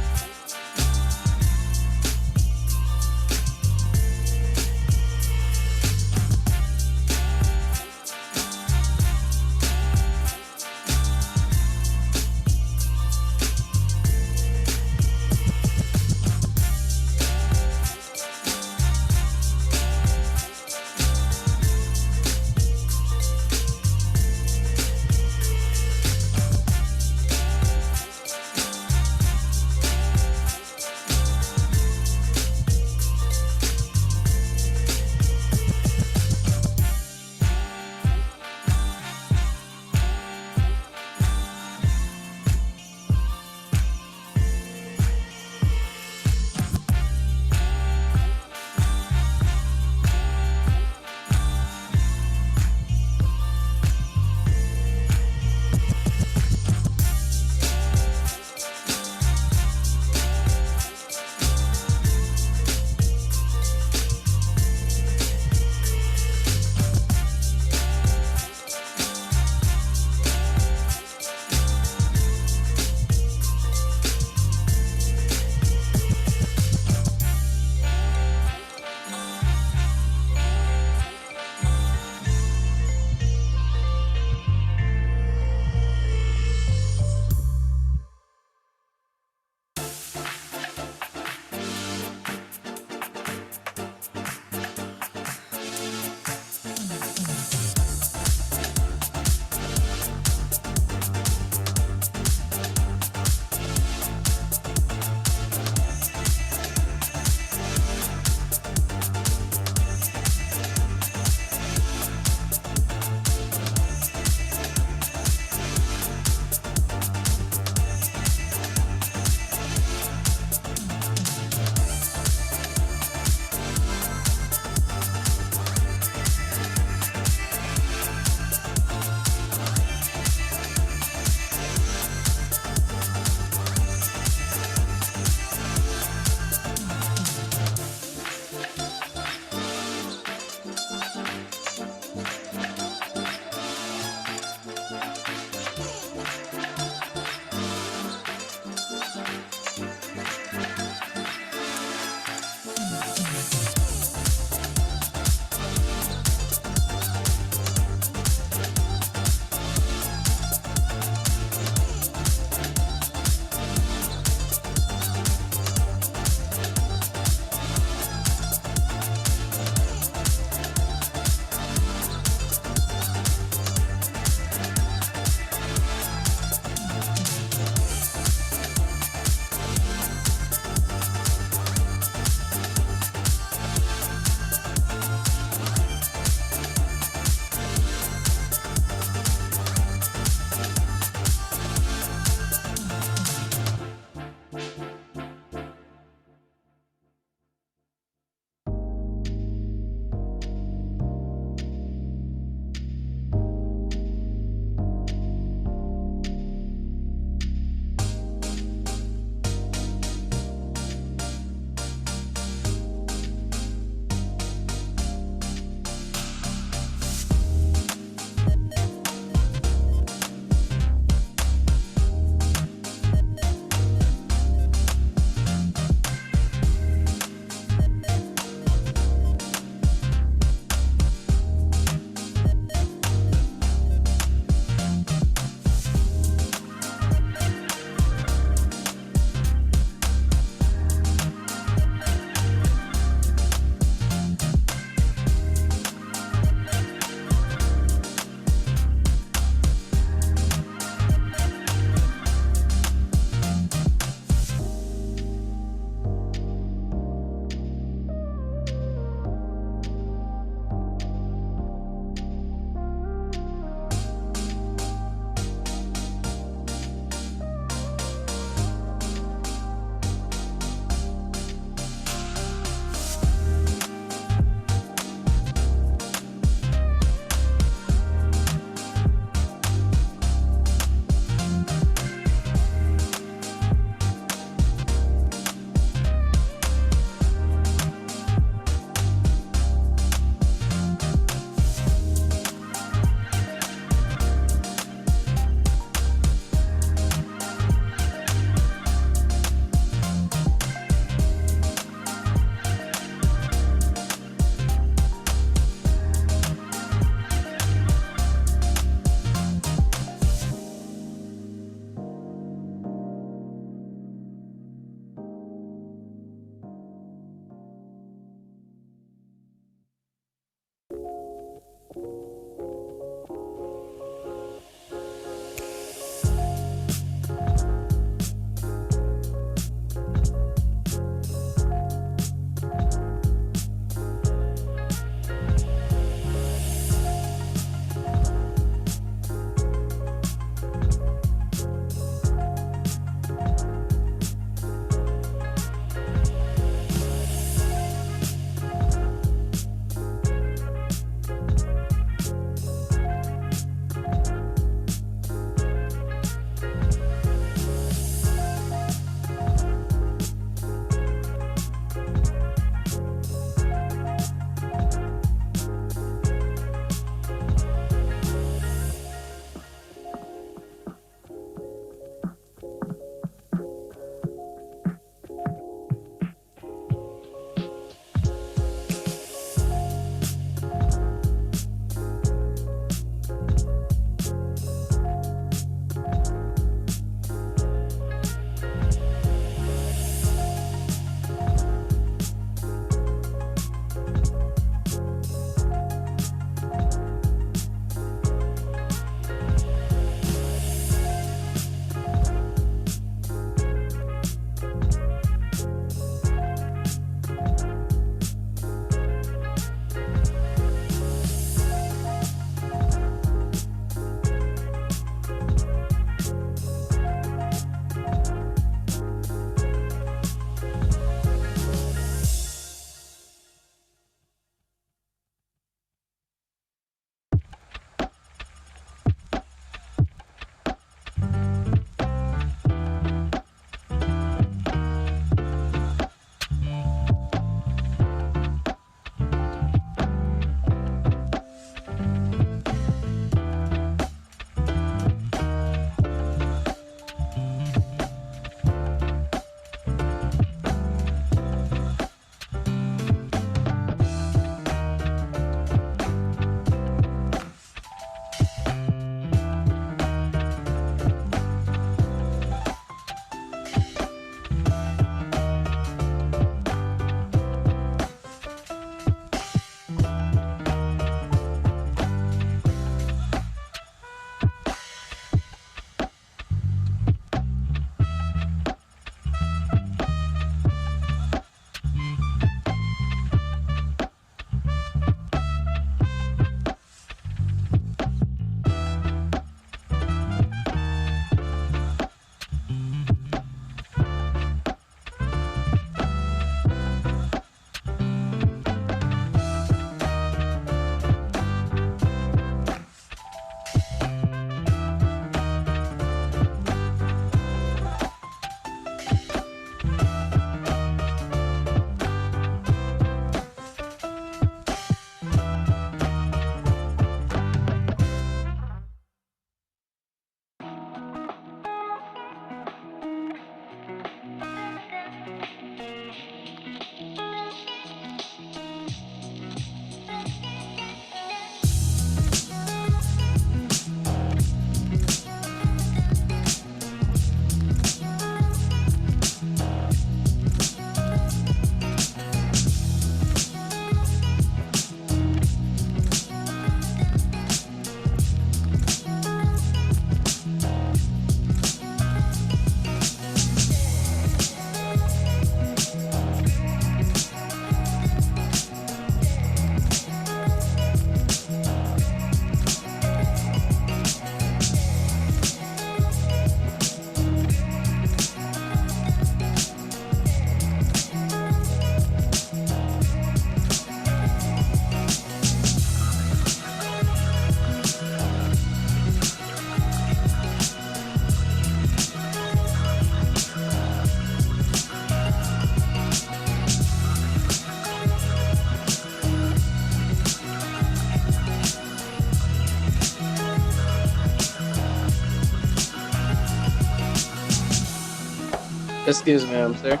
Excuse me, sir.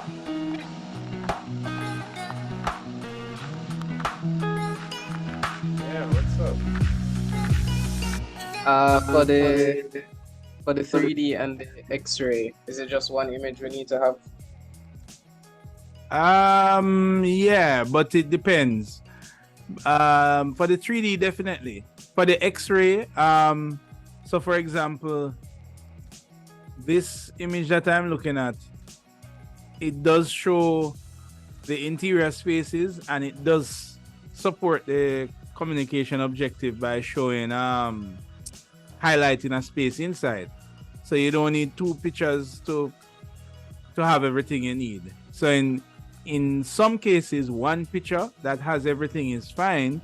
Yeah, what's up? For the 3D and the X-ray, is it just one image we need to have? Yeah, but it depends. For the 3D, definitely. For the X-ray, so for example, this image that I'm looking at, it does show the interior spaces and it does support the communication objective by showing highlighting a space inside. So you don't need two pictures to have everything you need. So in some cases, one picture that has everything is fine.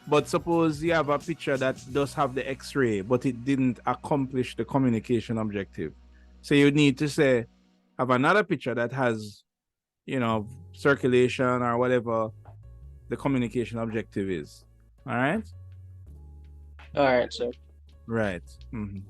But suppose you have a picture that does have the X-ray, but it didn't accomplish the communication objective. So you need to say, have another picture that has, circulation or whatever the communication objective is. All right? All right, sir. Right. Mm-hmm.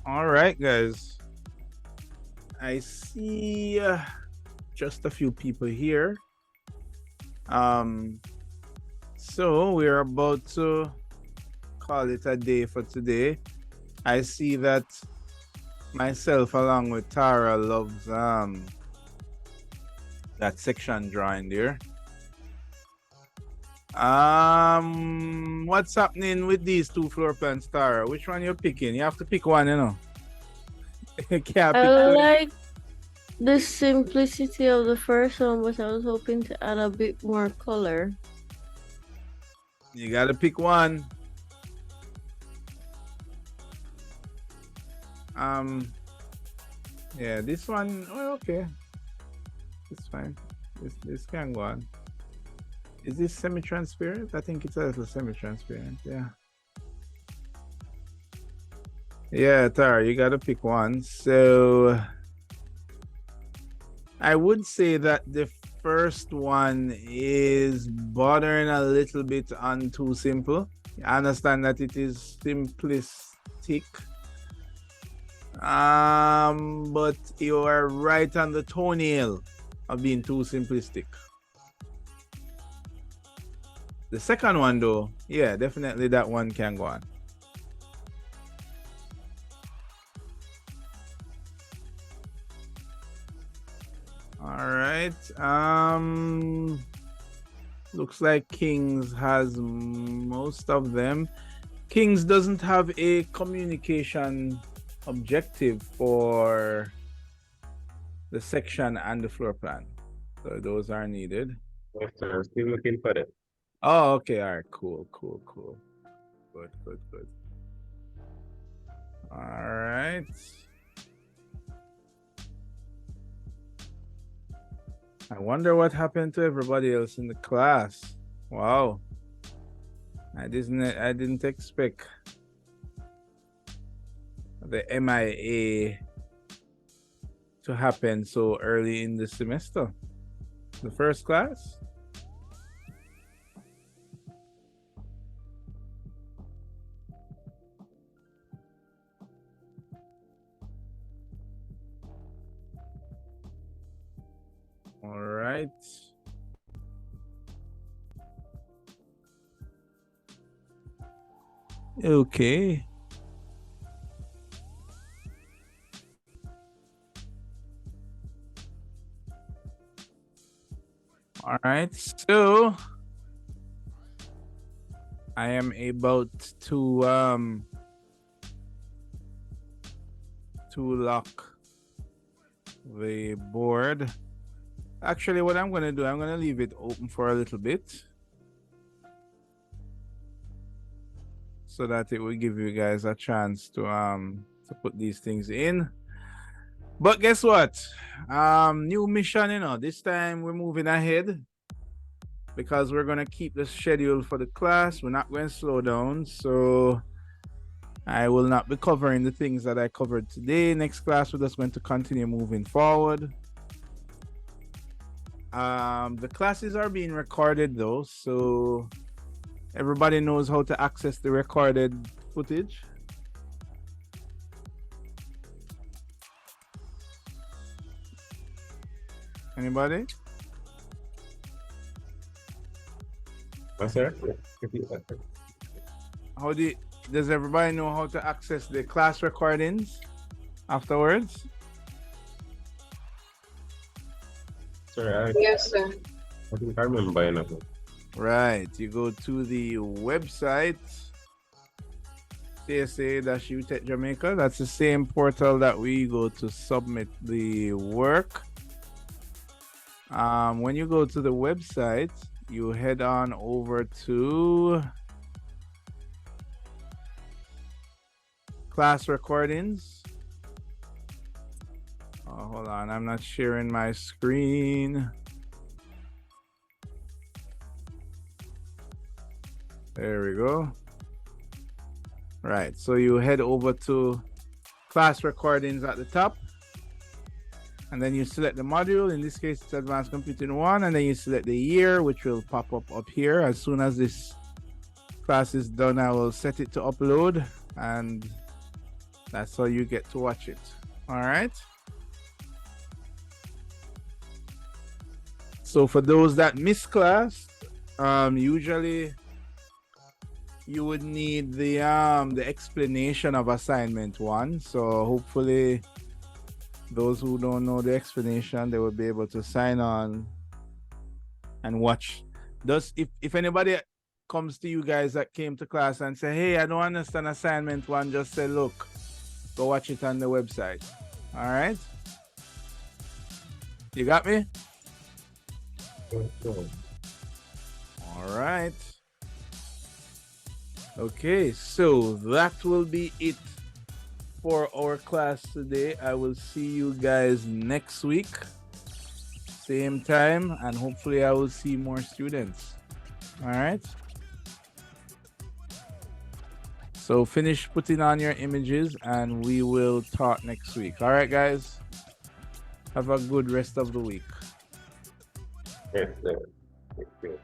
All right, guys. I see just a few people here. So we're about to call it a day for today. I see that myself along with Tara loves that section drawing there. What's happening with these two floor plans, Tara? Which one you're picking? You have to pick one, you know. You can't pick I two. like the simplicity of the first one, but I was hoping to add a bit more color. You gotta pick one. Yeah, this one. Oh, okay. It's fine. This can go on. Is this semi-transparent? I think it's a little semi-transparent. Yeah. Yeah, Tara, you gotta pick one. So I would say that the first one is bordering a little bit on too simple. I understand that it is simplistic. But you are right on the toenail of being too simplistic. The second one, though, yeah, definitely that one can go on. All right. Looks like Kings has most of them. Kings doesn't have a communication objective for the section and the floor plan. So those are needed. Yes, sir. Still looking for it. Oh, okay. All right. Cool. Good. All right. I wonder what happened to everybody else in the class. Wow. I didn't expect the MIA to happen so early in the semester. The first class? All right. Okay. All right. So I am about to lock the board. Actually, what I'm gonna do, I'm gonna leave it open for a little bit so that it will give you guys a chance to put these things in. But guess what? New mission, you know, this time we're moving ahead because we're gonna keep the schedule for the class. We're not going to slow down, so I will not be covering the things that I covered today. Next class, we're just going to continue moving forward. The classes are being recorded though, so everybody knows how to access the recorded footage. Anybody? Yes, sir. Does everybody know how to access the class recordings afterwards? Sir, Yes, sir. I think I remember enough. Right. You go to the website, CSA-UTech Jamaica. That's the same portal that we go to submit the work. When you go to the website, you head on over to class recordings. Oh, hold on, I'm not sharing my screen. There we go. Right, so you head over to class recordings at the top, and then you select the module. In this case, it's Advanced Computing 1, and then you select the year, which will pop up here. As soon as this class is done, I will set it to upload, and That's how you get to watch it. All right. So for those that miss class, usually you would need the explanation of assignment 1. So hopefully those who don't know the explanation, they will be able to sign on and watch. Thus, if anybody comes to you guys that came to class and say, hey, I don't understand assignment 1, just say, look, go watch it on the website. All right. You got me? All right. Okay, so that will be it for our class today. I will see you guys next week, same time, and hopefully I will see more students. All right. So finish putting on your images and we will talk next week. All right, guys. Have a good rest of the week. Yes, sir. Yes, sir.